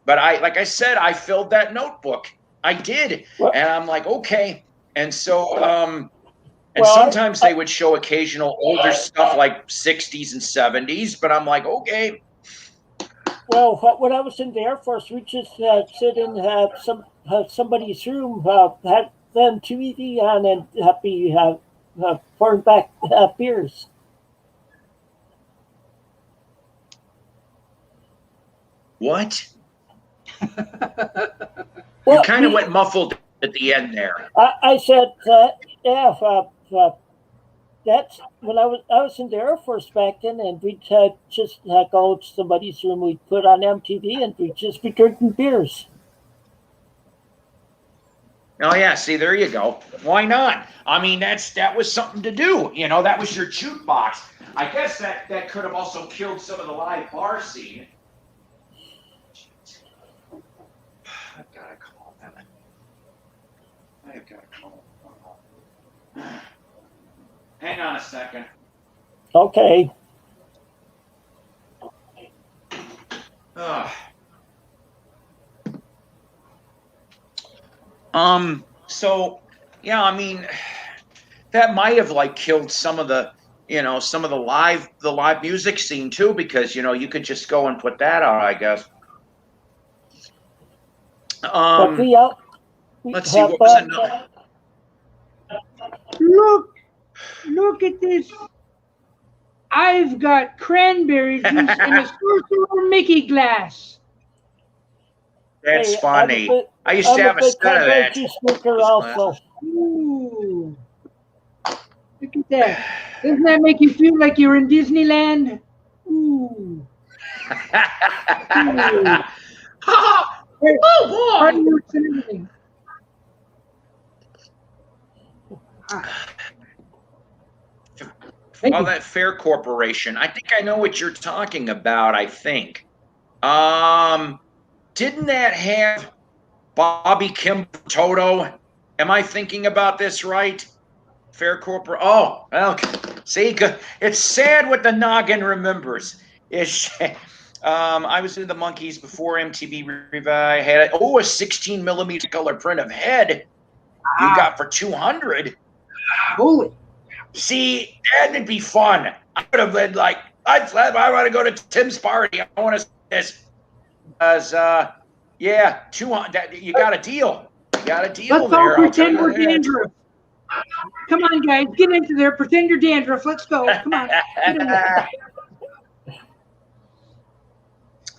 But like I said, I filled that notebook. I did. And I'm like, okay. And so, sometimes they would show occasional older stuff like 60s and 70s, but I'm like, okay. Well, when I was in the Air Force, we just sit in somebody's room, had them TV on, and be pouring back beers. What? You kind of went muffled at the end there. I said, that's when I was in the Air Force back then, and we'd just go to somebody's room, we'd put on MTV, and we'd just be drinking beers. Oh yeah, see, there you go. Why not? I mean, that was something to do. You know, that was your jukebox. I guess that could have also killed some of the live bar scene. I've got to call them. I've got to call them. Hang on a second. Okay. So yeah, I mean, that might have like killed some of the live music scene too, because you could just go and put that on, I guess. Let's see, what was another? Look at this. I've got cranberry juice in a Sorcerer Mickey glass. That's funny. I used to have a set of that. Also. Ooh. Look at that. Doesn't that make you feel like you're in Disneyland? Ooh. Oh boy. Well, that Fair Corporation. I think I know what you're talking about, I think. Didn't that have Bobby Kim Toto? Am I thinking about this right? Fair Corporation. Oh, well, see, it's sad what the noggin remembers. I was in the Monkees before MTV Revive. I had a 16 millimeter color print of Head. You got for $200. Holy. See, that'd be fun. I would have been like, I want to go to Tim's party. I want to see this. Because, yeah, 200. You got a deal. You got a deal. Let's all pretend we're dandruff. Come on, guys, get into there. Pretend you're dandruff. Let's go. Come on.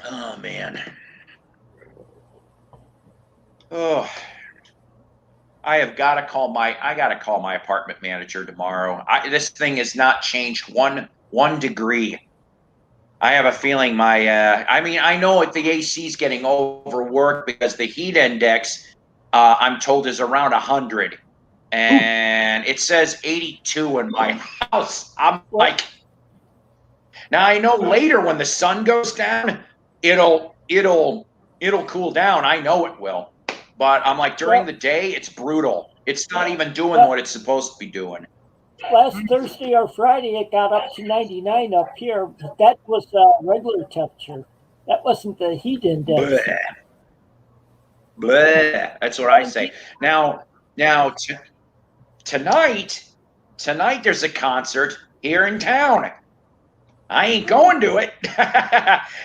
Oh man. Oh. I got to call my apartment manager tomorrow. This thing has not changed one degree. I have a feeling I know the AC is getting overworked because the heat index, I'm told, is around 100, and it says 82 in my house. I'm like, now I know later when the sun goes down, it'll cool down. I know it will. But I'm like, during the day, it's brutal. It's not even doing what it's supposed to be doing. Last Thursday or Friday, it got up to 99 up here. But that was regular temperature. That wasn't the heat index. Bleh. Bleh. That's what I say. Now, tonight there's a concert here in town. I ain't going to it.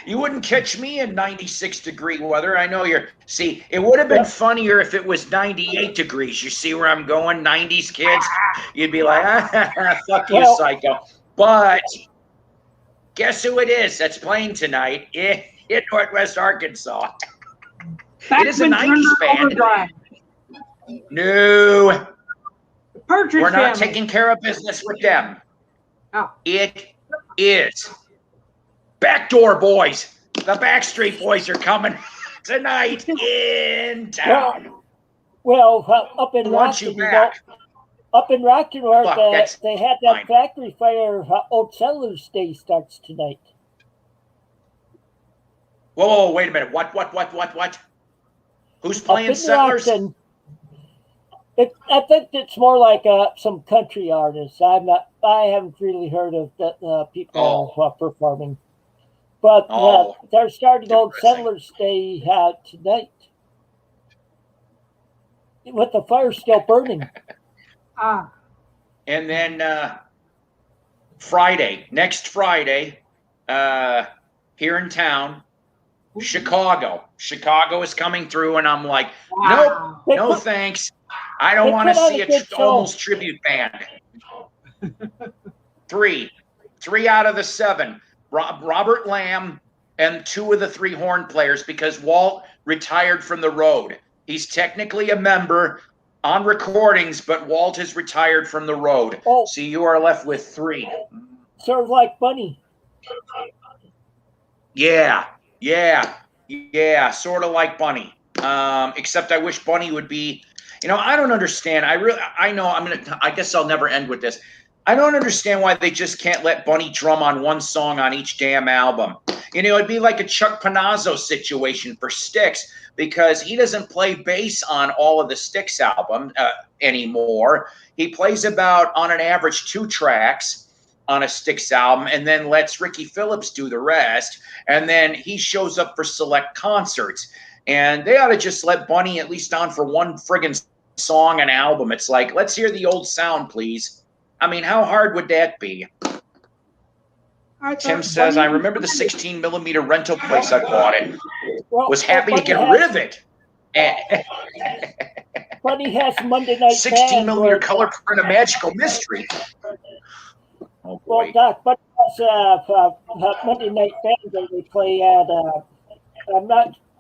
You wouldn't catch me in 96-degree weather. I know see, it would have been funnier if it was 98 degrees. You see where I'm going, 90s kids? You'd be like, fuck you, psycho. But guess who it is that's playing tonight in Northwest Arkansas? It is a 90s band. No. Partridge We're not family. taking care of business with them. Oh. It is Backdoor Boys. The Backstreet Boys are coming tonight in town. Well, up in Rockton, up in Rockton, where they had that factory fire, Old Settlers Day starts tonight. Whoa, wait a minute. What? Who's playing Settlers? Rockton, I think it's more like some country artists. I haven't really heard of the people performing. But they're starting Old Settlers Day tonight. With the fire still burning. And then next Friday, here in town, Chicago is coming through, and I'm like, nope, no thanks. I don't want to see a almost tribute band. 3 out of the 7, Robert Lamb and 2 of the 3 horn players, because Walt retired from the road. He's technically a member on recordings, but Walt has retired from the road. So you are left with 3. Sort of like Bunny. Yeah, sort of like Bunny. Except I wish Bunny would be, I don't understand. I guess I'll never end with this. I don't understand why they just can't let Bunny drum on one song on each damn album. It'd be like a Chuck Panazzo situation for Styx, because he doesn't play bass on all of the Styx album anymore. He plays about, on an average, 2 tracks on a Styx album, and then lets Ricky Phillips do the rest. And then he shows up for select concerts. And they ought to just let Bunny at least on for one friggin' song an album. It's like, let's hear the old sound, please. I mean, how hard would that be? Tim says, I remember the 16-millimeter rental place I bought it. Was happy to get rid of it. Bunny has Monday Night 16-millimeter color print of Magical Mystery. Oh, boy. Well, Doc, Bunny has Monday Night Band that they play at,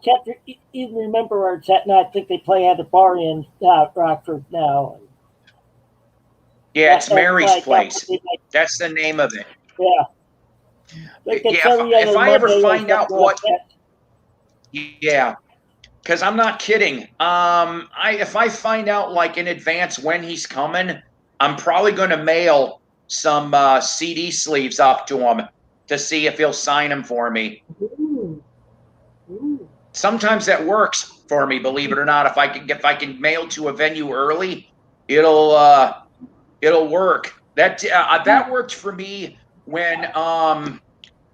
can't even remember where it's at now. I think they play at a bar in Rockford now. Yeah, it's Mary's Place. That's the name of it. Yeah. If I ever find out what... Yeah, because I'm not kidding. If I find out, like, in advance when he's coming, I'm probably going to mail some CD sleeves up to him to see if he'll sign them for me. Ooh. Sometimes that works for me, believe it or not. If I can mail to a venue early, it'll work. That worked for me when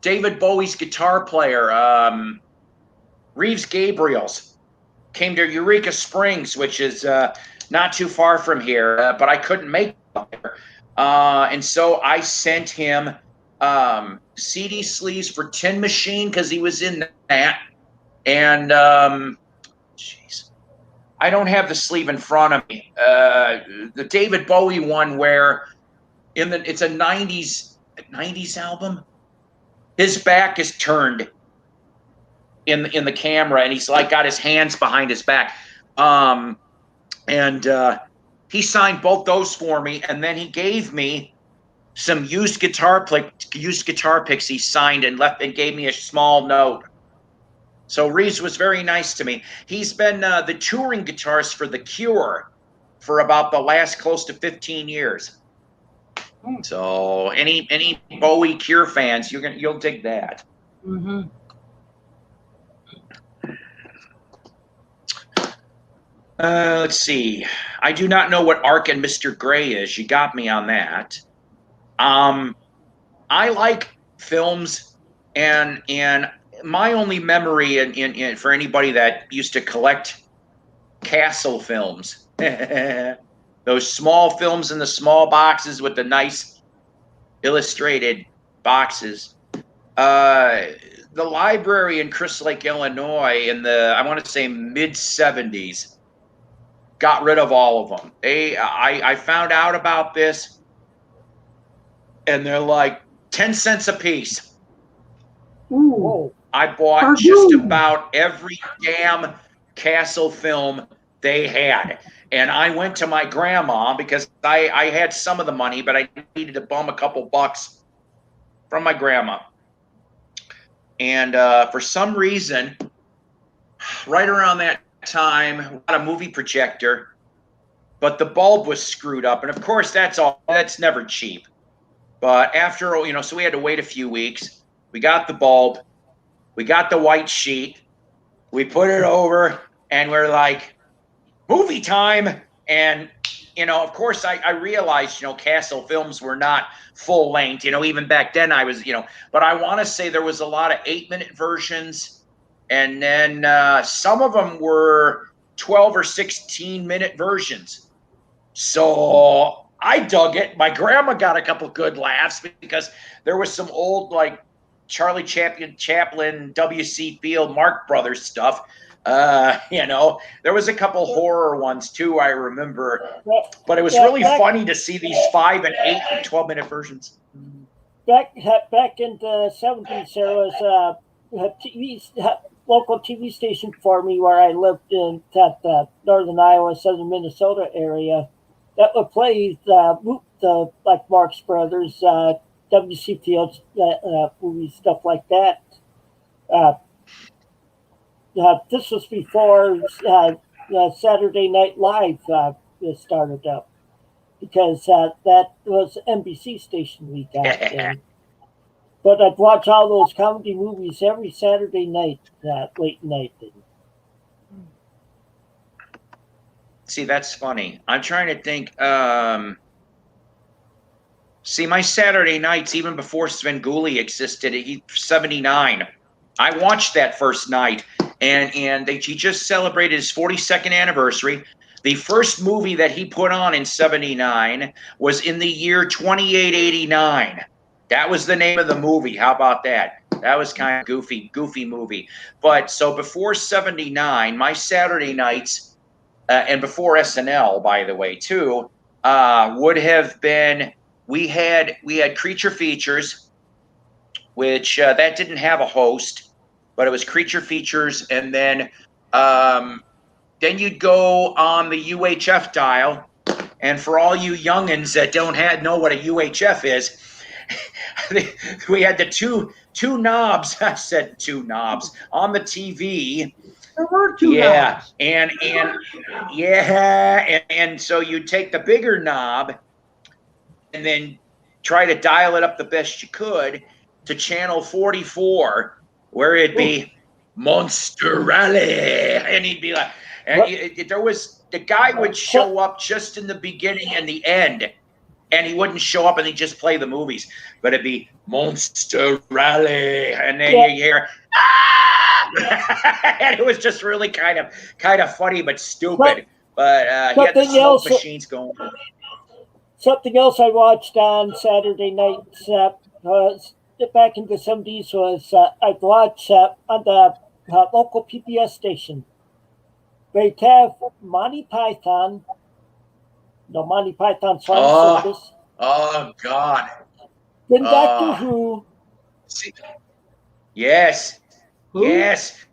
David Bowie's guitar player, Reeves Gabriels, came to Eureka Springs, which is not too far from here, but I couldn't make it there. And so I sent him CD sleeves for Tin Machine, because he was in that. And, I don't have the sleeve in front of me. The David Bowie one where it's a 90s album. His back is turned in the camera, and he's like got his hands behind his back. He signed both those for me, and then he gave me some used guitar picks he signed and gave me a small note. So Reeves was very nice to me. He's been the touring guitarist for The Cure for about the last close to 15 years. So any Bowie Cure fans, you'll dig that. Mm-hmm. Let's see. I do not know what Ark and Mr. Gray is. You got me on that. I like films, and my only memory in for anybody that used to collect Castle films, those small films in the small boxes with the nice illustrated boxes. The library in Crystal Lake, Illinois, in the, I want to say, mid-'70s, got rid of all of them. I found out about this, and they're like 10 cents a piece. Ooh. I bought just about every damn Castle film they had. And I went to my grandma because I had some of the money, but I needed to bum a couple bucks from my grandma. And for some reason, right around that time, got a movie projector, but the bulb was screwed up. And of course, that's never cheap. But after, so we had to wait a few weeks. We got the bulb, we got the white sheet, we put it over, and we're like, movie time. And, of course, I realized, Castle films were not full length, even back then I was, but I want to say there was a lot of 8-minute versions. And then some of them were 12 or 16-minute versions. So I dug it. My grandma got a couple good laughs because there was some old, like, Charlie Chaplin, W.C. Field, Marx Brothers stuff. There was a couple horror ones too, I remember. But it was really funny to see these 5 and 8 and 12-minute versions. Back in the 70s, there was a local TV station for me where I lived in that northern Iowa, southern Minnesota area that would play the like Marx Brothers, W.C. Fields movies, stuff like that. This was before Saturday Night Live started up, because that was NBC station we got in. But I'd watch all those comedy movies every Saturday night, late night. See, that's funny. I'm trying to think. See, my Saturday nights, even before Svengoolie existed, 79. I watched that first night, and he just celebrated his 42nd anniversary. The first movie that he put on in 79 was in the year 2889. That was the name of the movie. How about that? That was kind of goofy movie. But so before 79, my Saturday nights, and before SNL, by the way, too, would have been, we had Creature Features, which that didn't have a host, but it was Creature Features, and then you'd go on the UHF dial, and for all you youngins that don't know what a UHF is, we had the two knobs. I said two knobs on the TV. There were two knobs. And so you take the bigger knob and then try to dial it up the best you could to channel 44, where it'd be Monster Rally, and he'd be like, the guy would show up just in the beginning and the end. And he wouldn't show up, and he'd just play the movies. But it'd be Monster Rally, and then you hear, ah! And it was just really kind of funny but stupid. But he had the smoke machines going. Something else I watched on Saturday nights back in the 70s was I'd watch on the local PBS station. They'd have Monty Python. The Monty Python Flying Circus. Oh, God. Then Doctor Who. Yes. Who? Yes.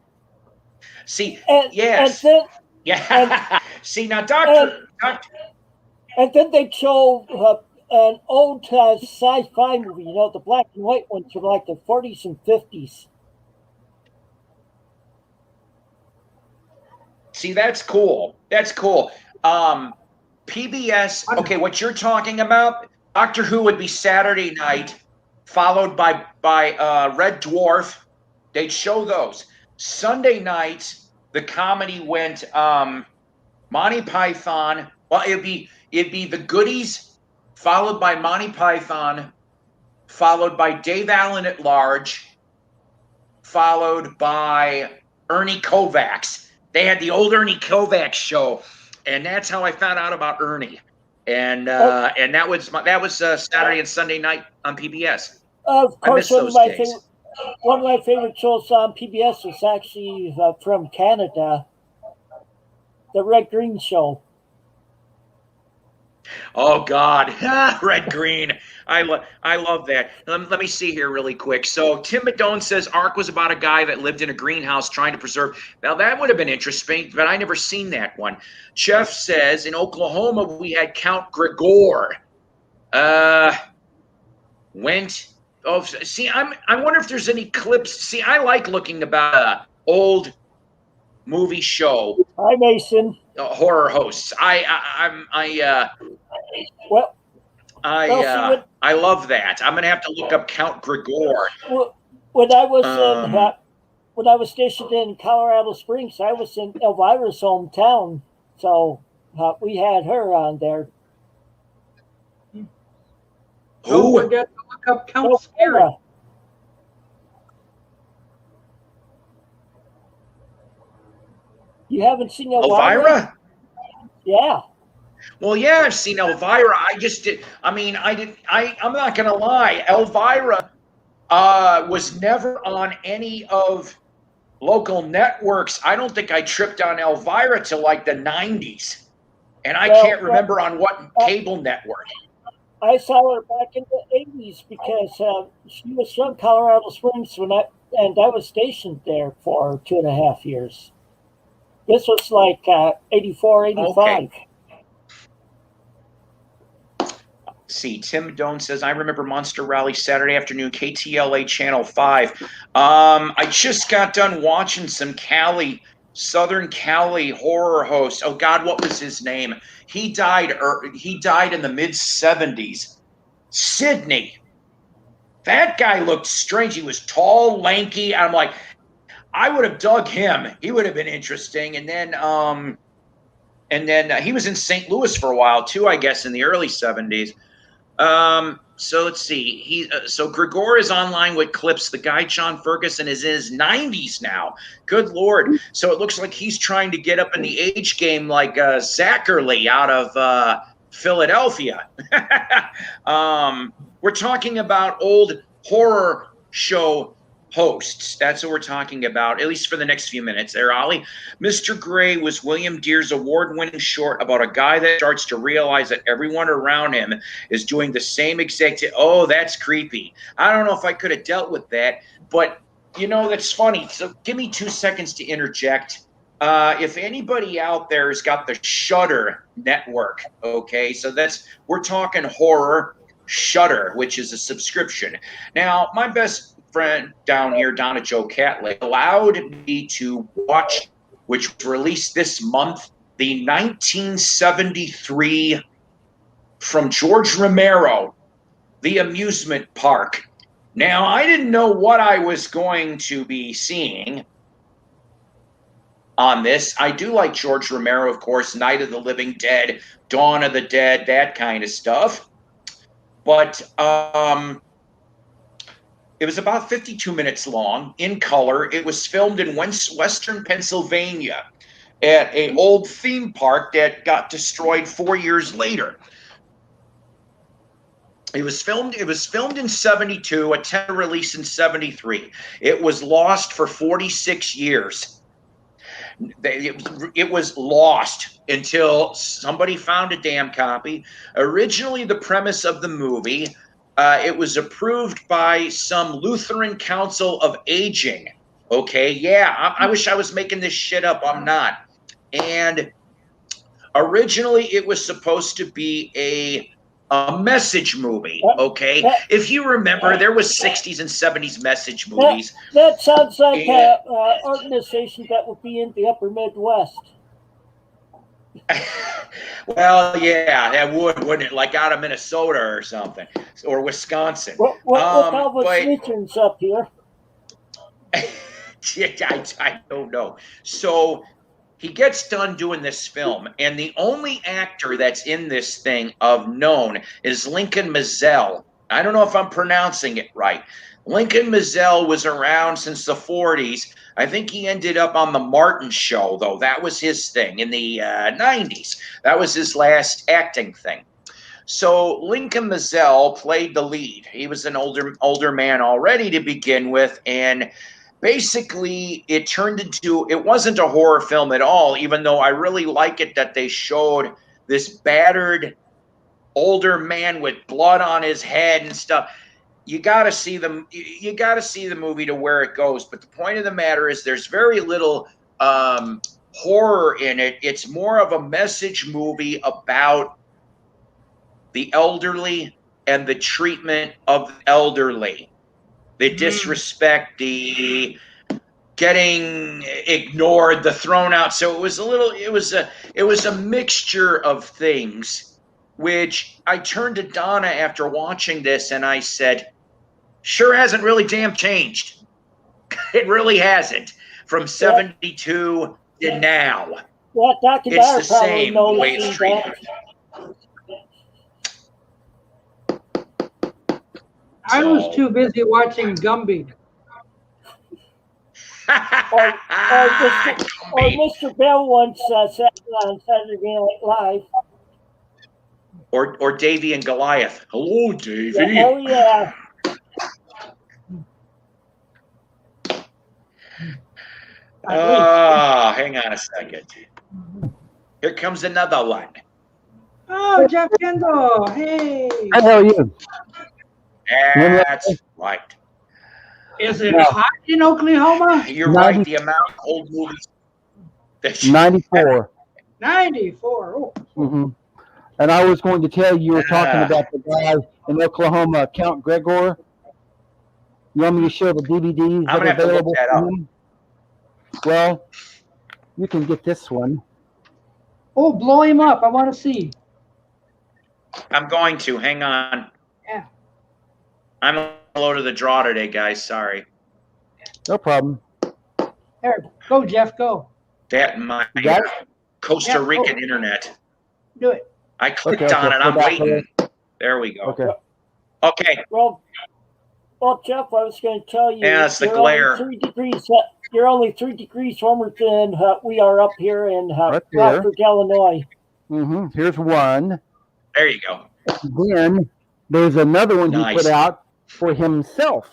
See, yes. And then, yeah. See, now, Doctor. And then they show an old sci-fi movie, the black and white ones from like the 40s and 50s. See, that's cool. That's cool. PBS, okay, what you're talking about, Doctor Who would be Saturday night, followed by Red Dwarf. They'd show those. Sunday nights, the comedy went Monty Python. Well, it'd be the Goodies, followed by Monty Python, followed by Dave Allen at Large, followed by Ernie Kovacs. They had the old Ernie Kovacs show. And that's how I found out about Ernie, and that was Saturday and Sunday night on PBS. Of course, one of my favorite shows on PBS was actually from Canada, the Red Green Show. Oh God, Red Green! I love that. Let me see here really quick. So Tim Madone says Ark was about a guy that lived in a greenhouse trying to preserve. Now that would have been interesting, but I never seen that one. Jeff says in Oklahoma we had Count Gregor. Went. Oh, see, I wonder if there's any clips. See, I like looking about old movie show. Hi, Mason. Horror hosts. Well, I love that. I'm gonna have to look up Count Gregor. When I was stationed in Colorado Springs, I was in Elvira's hometown, so we had her on there. Don't forget to look up Count Scary. You haven't seen Elvira? Yeah. Well, yeah, I've seen Elvira. I just did. I mean, I'm not gonna lie. Elvira was never on any of local networks. I don't think I tripped on Elvira till like the 90s, and I can't remember on what cable network. I saw her back in the 80s because she was from Colorado Springs and I was stationed there for 2.5 years. This was like 84, 85. Okay. See, Tim Doan says, I remember Monster Rally Saturday afternoon, KTLA Channel 5. I just got done watching some Southern Cali horror host. Oh, God, what was his name? He died in the mid-70s. Sydney. That guy looked strange. He was tall, lanky. I'm like, I would have dug him. He would have been interesting. And then he was in St. Louis for a while too, I guess, in the early 70s. So let's see. So Gregor is online with clips. The guy John Ferguson is in his 90s now. Good Lord. So it looks like he's trying to get up in the age game like Zachary out of Philadelphia. We're talking about old horror show hosts. That's what we're talking about, at least for the next few minutes there, Ollie. Mr. Gray was William Deere's award-winning short about a guy that starts to realize that everyone around him is doing the same exact thing. Oh, that's creepy. I don't know if I could have dealt with that, but, that's funny. So give me 2 seconds to interject. If anybody out there has got the Shudder network, okay, so we're talking horror Shudder, which is a subscription. Now, my best friend down here, Donna Jo Catley, allowed me to watch, which was released this month, the 1973 from George Romero, The Amusement Park. Now, I didn't know what I was going to be seeing on this. I do like George Romero, of course, Night of the Living Dead, Dawn of the Dead, that kind of stuff. But it was about 52 minutes long, in color. It was filmed in Western Pennsylvania at an old theme park that got destroyed 4 years later. It was filmed in 72, a tender release in 73. It was lost for 46 years. It was lost until somebody found a damn copy. Originally, the premise of the movie, it was approved by some Lutheran Council of Aging. Okay, yeah, I wish I was making this shit up. I'm not. And originally, it was supposed to be a message movie, okay? If you remember, there was 60s and 70s message movies. That sounds like an organization that would be in the upper Midwest. Well, yeah, that wouldn't it? Like out of Minnesota or something, or Wisconsin. What all the Lutherans up here? I don't know. So he gets done doing this film, and the only actor that's in this thing of known is Lincoln Mazzell. I don't know if I'm pronouncing it right. Lincoln Mazzell was around since the 40s. I think he ended up on the Martin Show, though. That was his thing in the 90s. That was his last acting thing. So Lincoln Mazzell played the lead. He was an older man already to begin with, and basically, it wasn't a horror film at all, even though I really like it that they showed this battered older man with blood on his head and stuff. You got to see the movie to where it goes. But the point of the matter is there's very little horror in it. It's more of a message movie about the elderly and the treatment of the elderly. The disrespect, getting ignored, the thrown out. So it was a mixture of things, which I turned to Donna after watching this and I said, sure hasn't really damn changed. It really hasn't from 72 to now. Well, Dr. It's the same way it's treated. I was too busy watching Gumby. or Mr. Bell once said on Saturday Night Live. Or Davy and Goliath. Hello, Davy. Yeah, oh, yeah. Hang on a second. Here comes another one. Oh, Jeff Kendall. Hey. How are you? That's right. Is it hot in Oklahoma? You're right. The amount of old movies. 94. 94. Oh. Mm-hmm. And I was going to tell you were talking about the guy in Oklahoma, Count Gregor. You want me to show the DVDs that are available for him? Well, you can get this one. Oh, blow him up. I want to see. I'm going to. Hang on. Yeah. I'm low to the draw today, guys. Sorry. No problem. There, go, Jeff. Go. That my Costa Rican internet. Do it. I clicked on it. I'm waiting. There we go. Okay. Well, Jeff, I was going to tell you. Yeah, it's the glare. You're only 3 degrees warmer than we are up here in Rockford, Illinois. Mm-hmm. Here's one. There you go. Then there's another one he put out for himself.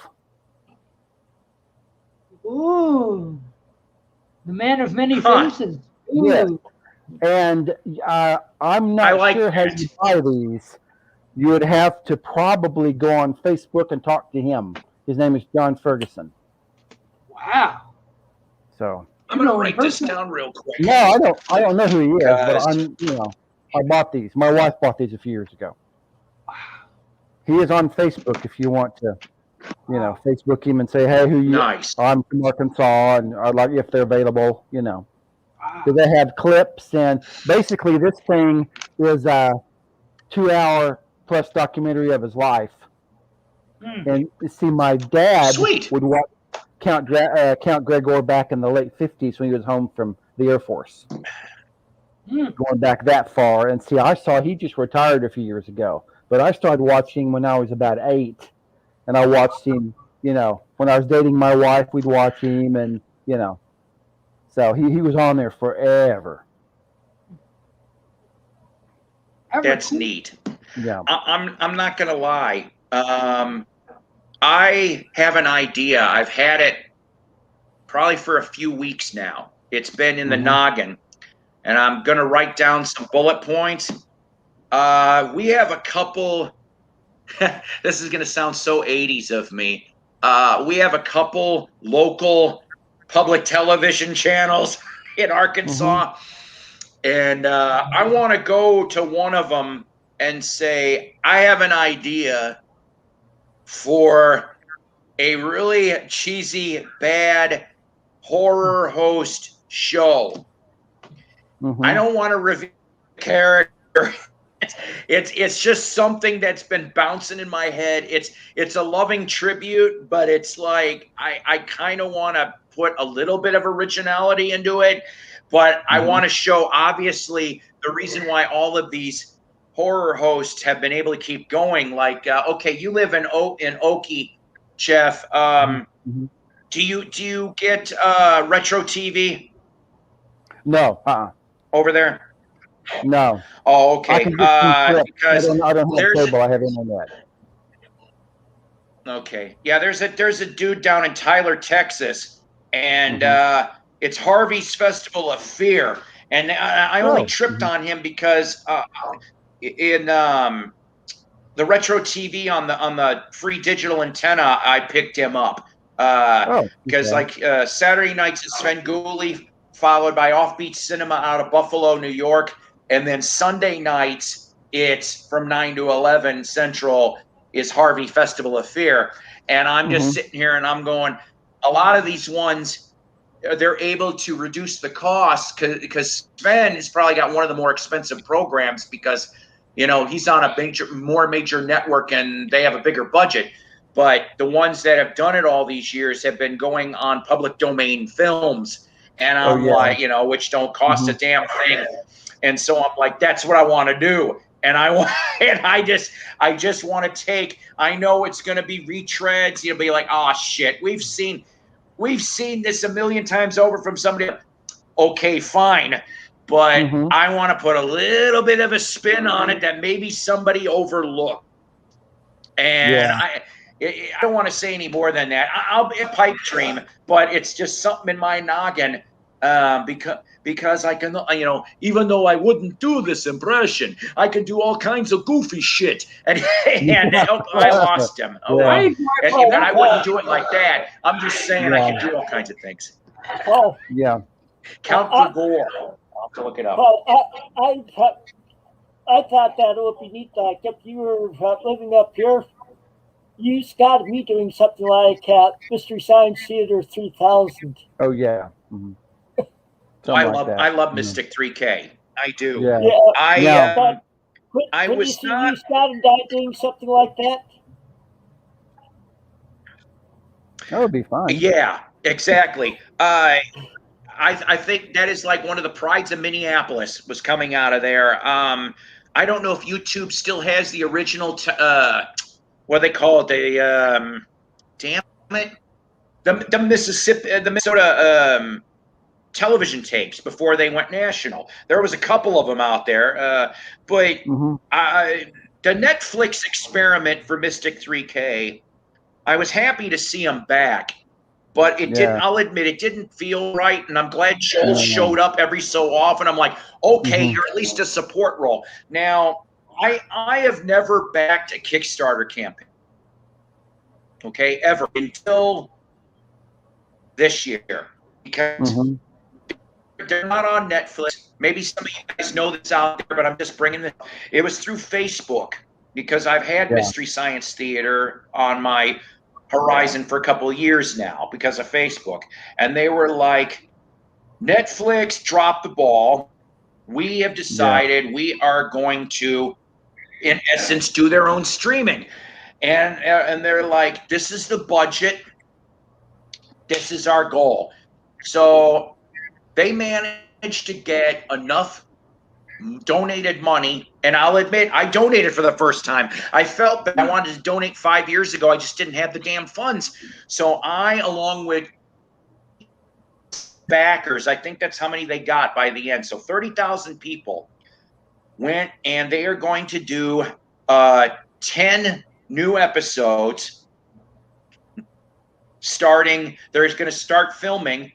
Ooh. The man of many faces. Ooh. Yeah. And I'm not sure how you buy these. You would have to probably go on Facebook and talk to him. His name is John Ferguson. Wow. So I'm gonna write this down real quick. No, I don't know who he is, but I bought these. My wife bought these a few years ago. He is on Facebook if you want to, Facebook him and say, hey, who you? Nice. I'm from Arkansas, and I'd like if they're available, Do they have clips? And basically, this thing is a 2-hour plus documentary of his life. And see, my dad would watch Count Gregor back in the late 50s when he was home from the Air Force. Going back that far. And see, I saw he just retired a few years ago. But I started watching when I was about 8. And I watched him, when I was dating my wife, we'd watch him. And, so he was on there forever. That's neat. Yeah. I'm not going to lie. I have an idea. I've had it probably for a few weeks now. It's been in the noggin, and I'm going to write down some bullet points. We have a couple. This is going to sound so 80s of me. We have a couple local public television channels in Arkansas, and I want to go to one of them and say, I have an idea for a really cheesy, bad horror host show. I don't want to reveal character. It's just something that's been bouncing in my head. It's a loving tribute, but it's like I kind of want to put a little bit of originality into it. But I want to show, obviously, the reason why all of these horror hosts have been able to keep going. Like, okay, you live in Okie, Jeff. Do you get retro TV? No. Over there? No. Oh, okay. Because I don't have cable. I have internet. Okay. Yeah, there's a dude down in Tyler, Texas, and it's Harvey's Festival of Fear. And I only tripped on him because in the retro TV on the free digital antenna, I picked him up because Saturday nights is Sven Gulli, followed by Offbeat Cinema out of Buffalo, New York, and then Sunday nights it's from 9 to 11 Central is Harvey Festival of Fear. And I'm just sitting here and I'm going, a lot of these ones they're able to reduce the cost because Sven has probably got one of the more expensive programs because, you know, he's on a more major network and they have a bigger budget. But the ones that have done it all these years have been going on public domain films. And I'm like, you know, which don't cost a damn thing. And so I'm like, that's what I want to do. And I just want to take, I know it's going to be retreads. You'll be like, oh shit, we've seen this a million times over from somebody. Okay, fine. But I want to put a little bit of a spin on it that maybe somebody overlooked. And I don't want to say any more than that. I'll be a pipe dream, but it's just something in my noggin because I can, you know, even though I wouldn't do this impression, I can do all kinds of goofy shit. And I lost him. Oh, well. And I wouldn't do it like that. I'm just saying I can do all kinds of things. Oh, yeah. Count for Gore. I'll have to look it up. Well, I thought that would be neat. Like if you were living up here, you got to be doing something like Mystery Science Theater 3000. Oh yeah. I love Mystic 3K. I do. Yeah. I was not. You started doing something like that. That would be fun. Yeah, exactly. I think that is like one of the prides of Minneapolis was coming out of there. I don't know if YouTube still has the original, what they call it, damn it, the Minnesota television tapes before they went national. There was a couple of them out there, but the Netflix experiment for Mystic 3K, I was happy to see them back. But it didn't, I'll admit, it didn't feel right. And I'm glad Joel showed up every so often. I'm like, okay, you're at least a support role. Now, I have never backed a Kickstarter campaign. Okay, ever until this year. Because they're not on Netflix. Maybe some of you guys know this out there, but I'm just bringing it. It was through Facebook because I've had Mystery Science Theater on my horizon for a couple of years now because of Facebook. And they were like, Netflix dropped the ball. We have decided we are going to, in essence, do their own streaming. And they're like, this is the budget. This is our goal. So they managed to get enough donated money, and I'll admit I donated for the first time. I felt that I wanted to donate 5 years ago. I just didn't have the damn funds. So I, along with backers, I think that's how many they got by the end. So 30,000 people went, and they are going to do 10 new episodes starting. They're going to start filming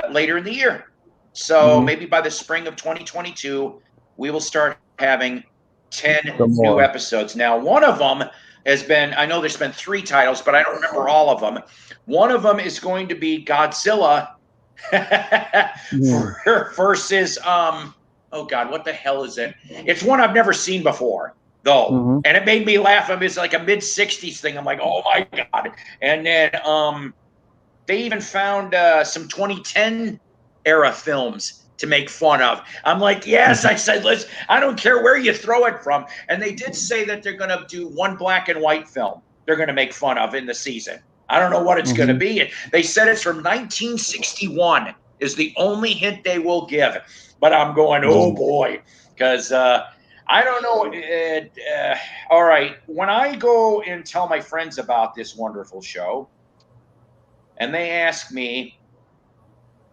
later in the year. So maybe by the spring of 2022, we will start having 10 new episodes. Now, one of them has been, I know there's been 3 titles, but I don't remember all of them. One of them is going to be Godzilla versus, oh God, what the hell is it? It's one I've never seen before, though. And it made me laugh. It's like a mid-60s thing. I'm like, oh my God. And then they even found some 2010 era films to make fun of. I'm like, yes, I said, listen, I don't care where you throw it from. And they did say that they're going to do one black and white film they're going to make fun of in the season. I don't know what it's going to be. They said it's from 1961 is the only hint they will give. But I'm going, oh boy, because I don't know. All right, when I go and tell my friends about this wonderful show, and they ask me,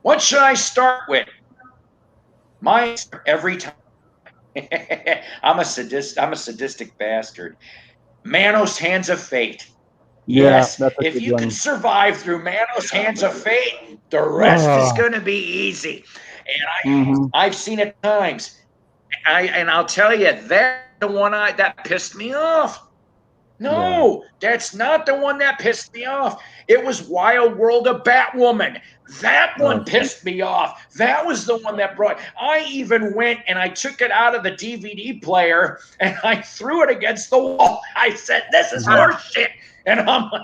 what should I start with? My every time. I'm a sadistic bastard. Manos Hands of Fate. Yes, if you can survive through Manos Hands of Fate, the rest is going to be easy. And I've seen it times. And I'll tell you, that's the one that pissed me off. No, that's not the one that pissed me off. It was Wild World of Batwoman. That one pissed me off. That was the one that brought. I even went and I took it out of the DVD player and I threw it against the wall. I said, "This is horse shit." And I'm like,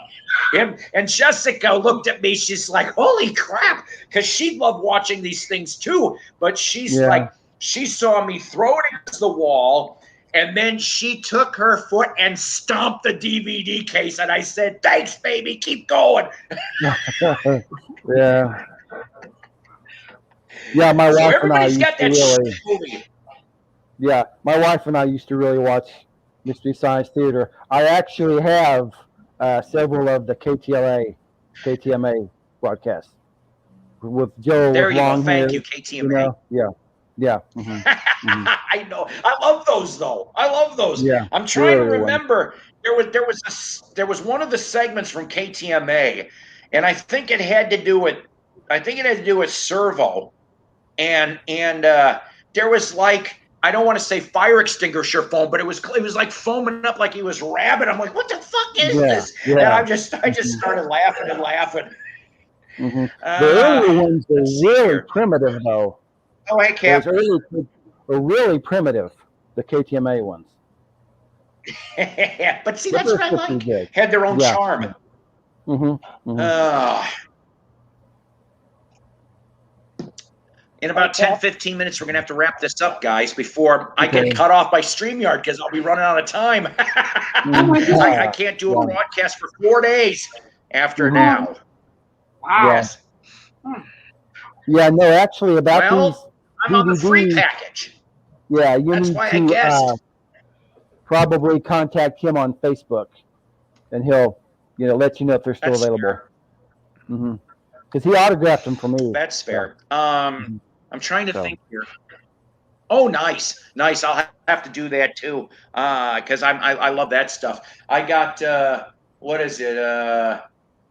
and Jessica looked at me. She's like, holy crap. Because she loved watching these things too. But she's like, she saw me throw it against the wall. And then she took her foot and stomped the DVD case. And I said, thanks, baby. Keep going. Yeah. Yeah, my wife and I used to really. Yeah, my wife and I used to really watch Mystery Science Theater. I actually have several of the KTMA broadcasts with Joe. There with you long go. Thank hair, you, KTMA. You know? Yeah. Mm-hmm. I know. I love those though. I love those. Yeah, I'm trying to remember. There was one of the segments from KTMA, and I think it had to do with Servo, and there was like, I don't want to say fire extinguisher foam, but it was like foaming up like he was rabid. I'm like, what the fuck is this? Yeah. And I just started laughing and laughing. Mm-hmm. The early ones were really primitive, though. Oh, hey, Cap. Those early were really primitive, the KTMA ones. But see, that's what I like. Good. Had their own charm. Mm-hmm. Mm-hmm. In about 10, 15 minutes, we're going to have to wrap this up, guys, before I get cut off by StreamYard because I'll be running out of time. I can't do a broadcast for 4 days after now. Wow. Yes. Yeah, no, actually, about these I'm DVDs, on the free package. Yeah, you That's need why to I guessed. Probably contact him on Facebook, and he'll let you know if they're still available. Because he autographed them for me. That's fair. I'm trying to think here. Oh, nice. I'll have to do that too, because I love that stuff. I got what is it?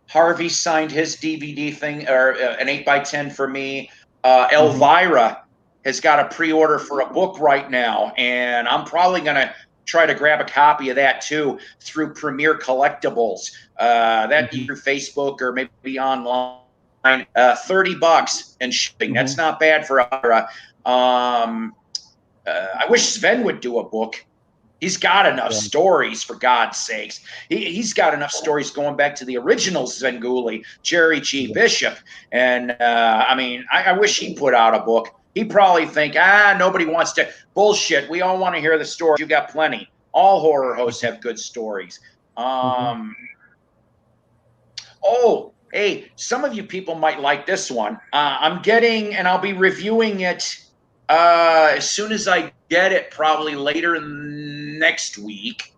Harvey signed his DVD thing, or an 8x10 for me. Elvira has got a pre-order for a book right now, and I'm probably gonna try to grab a copy of that too through Premier Collectibles. That either Facebook or maybe online. $30 and shipping. That's not bad for Elvira. I wish Sven would do a book. He's got enough stories, for God's sakes. He's got enough stories going back to the original Svengoolie, Jerry G. Bishop. And, I wish he put out a book. He'd probably think, nobody wants to. Bullshit. We all want to hear the stories. You got plenty. All horror hosts have good stories. Hey, some of you people might like this one. I'm getting, and I'll be reviewing it as soon as I get it, probably later next week.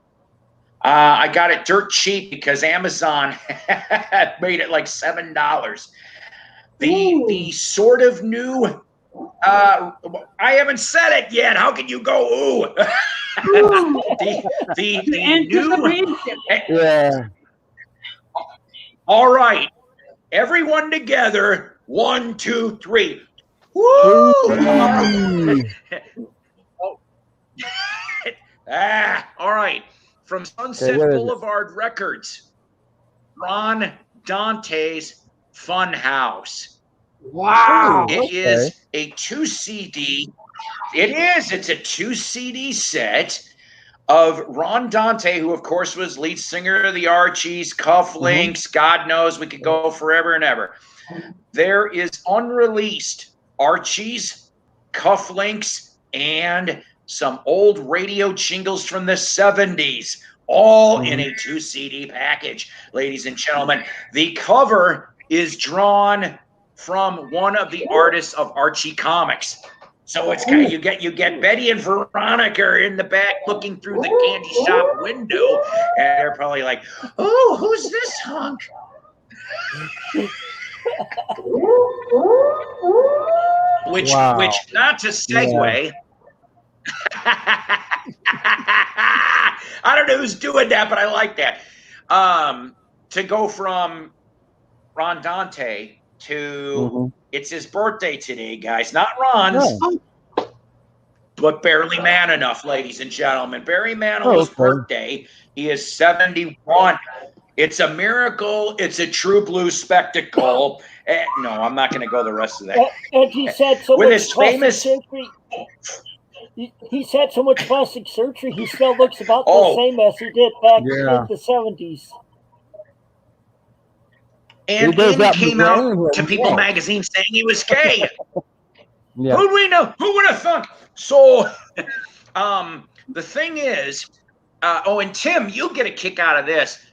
I got it dirt cheap because Amazon made it like $7. The sort of new, I haven't said it yet. How can you go, ooh? the new. Yeah. All right. Everyone together. 1, 2, 3. Woo! All right. From Sunset Boulevard Records, Ron Dante's Fun House. Wow. It is a 2 CD. It is. It's a 2 CD set of Ron Dante, who, of course, was lead singer of the Archies, Cufflinks, God knows, we could go forever and ever. There is unreleased Archies, Cufflinks, and some old radio jingles from the 70s, all in a 2 CD package, ladies and gentlemen. The cover is drawn from one of the artists of Archie Comics. So it's kind of, you get Betty and Veronica in the back looking through the candy shop window, and they're probably like, "Oh, who's this hunk?" Which not to segue. Yeah. I don't know who's doing that, but I like that. To go from Ron Dante to it's his birthday today, guys. Not Ron's, but barely man enough, ladies and gentlemen. Barry Manilow's birthday. He is 71. It's a miracle. It's a true blue spectacle. No, I'm not going to go the rest of that. And he's had so much plastic surgery. He's had so much plastic surgery. He still looks about the same as he did back in the 70s. And he came out to People magazine saying he was gay. Yeah. Who'd we know? Who would have thunk? So, the thing is, and Tim, you'll get a kick out of this.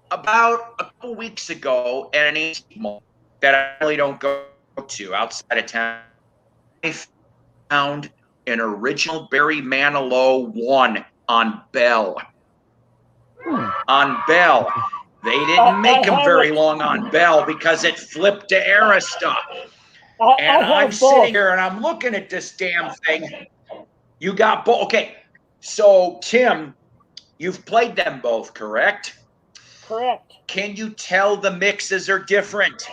About a couple weeks ago at an evening that I really don't go to outside of town, I found an original Barry Manilow 1 on Bell. On Bell. They didn't make them very long on Bell because it flipped to Arista. And I'm sitting here and I'm looking at this damn thing. You got both. Okay. So, Tim, you've played them both, correct? Correct. Can you tell the mixes are different?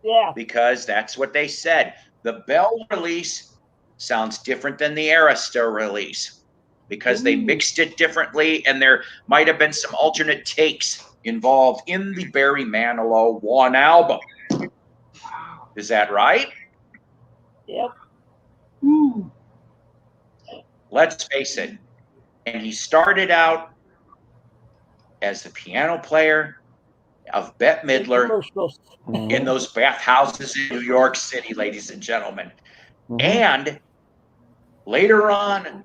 Yeah. Because that's what they said. The Bell release sounds different than the Arista release because they mixed it differently, and there might have been some alternate takes involved in the Barry Manilow 1 album. Is that right? Yep. Let's face it. And he started out as the piano player of Bette Midler in those bathhouses in New York City, ladies and gentlemen. And later on,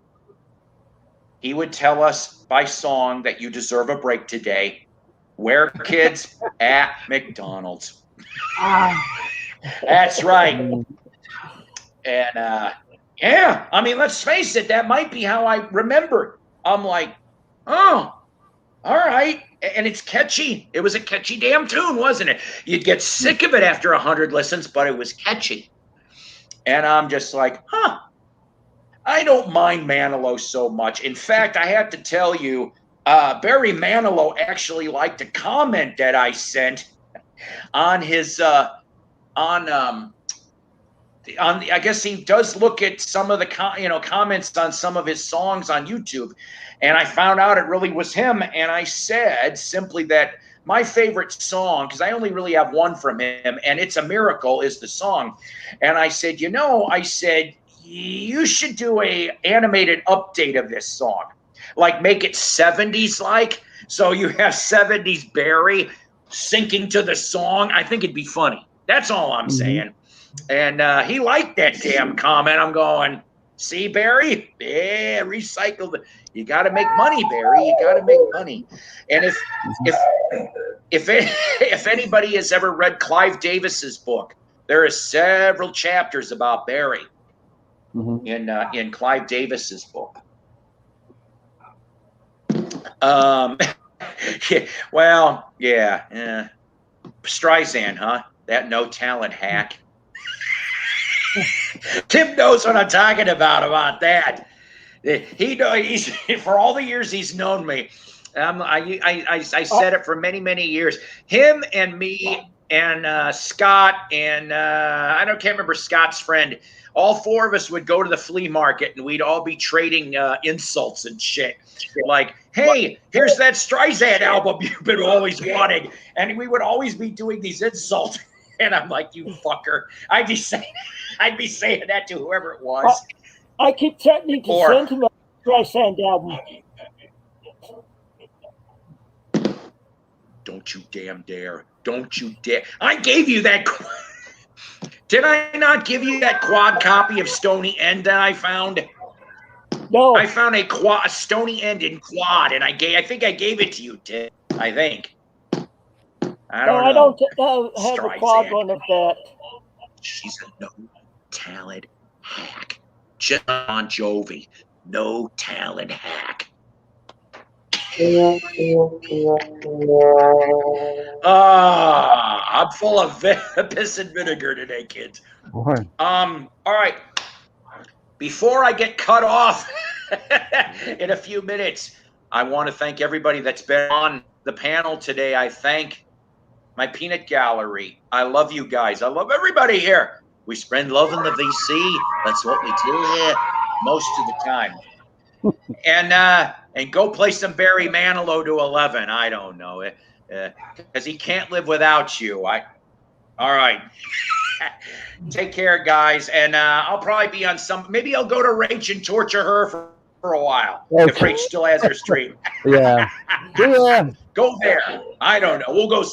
he would tell us by song that you deserve a break today. Where, kids? At McDonald's. That's right. And yeah, I mean, let's face it, that might be how I remember. I'm like, oh, all right. And it's catchy. It was a catchy damn tune, wasn't it? You'd get sick of it after 100 listens, but it was catchy. And I'm just like, I don't mind Manilow so much. In fact, I have to tell you, Barry Manilow actually liked a comment that I sent on his I guess he does look at some of the comments on some of his songs on YouTube, and I found out it really was him. And I said simply that my favorite song, because I only really have one from him, and It's a Miracle is the song. And I said, you should do a animated update of this song, like make it 70s like, so you have 70s Barry syncing to the song. I think it'd be funny. That's all I'm saying. And he liked that damn comment. I'm going, see, Barry? Yeah, recycle the. You got to make money, Barry. You got to make money. And if anybody has ever read Clive Davis's book, there are several chapters about Barry in Clive Davis's book. Yeah. Streisand, huh? That no talent hack. Tim knows what I'm talking about that. He knows. He's for all the years he's known me. I said it for many years. Him and me and Scott and can't remember Scott's friend. All four of us would go to the flea market and we'd all be trading insults and shit. Like, hey, here's that Streisand album you've been always wanting, and we would always be doing these insults. And I'm like, you fucker. I'd be saying that to whoever it was. I keep threatening to send him a Streisand album. Don't you damn dare. Don't you dare. I gave you that. Did I not give you that quad copy of Stony End that I found? No. I found a Stony End in quad, and I think I gave it to you, Tim. I think. I don't know. I don't have the quad one of that. She's a no-talent hack. Just Bon Jovi. No-talent hack. I'm full of piss and vinegar today, kids. Boy. All right. Before I get cut off in a few minutes, I want to thank everybody that's been on the panel today. I thank my peanut gallery. I love you guys. I love everybody here. We spread love in the VC. That's what we do here most of the time. And go play some Barry Manilow to 11. I don't know it because he can't live without you. All right. Take care, guys. And I'll probably be on maybe I'll go to Rach and torture her for for a while. Okay. If Rach still has her stream. Yeah. Yeah. Go there. I don't know. We'll go.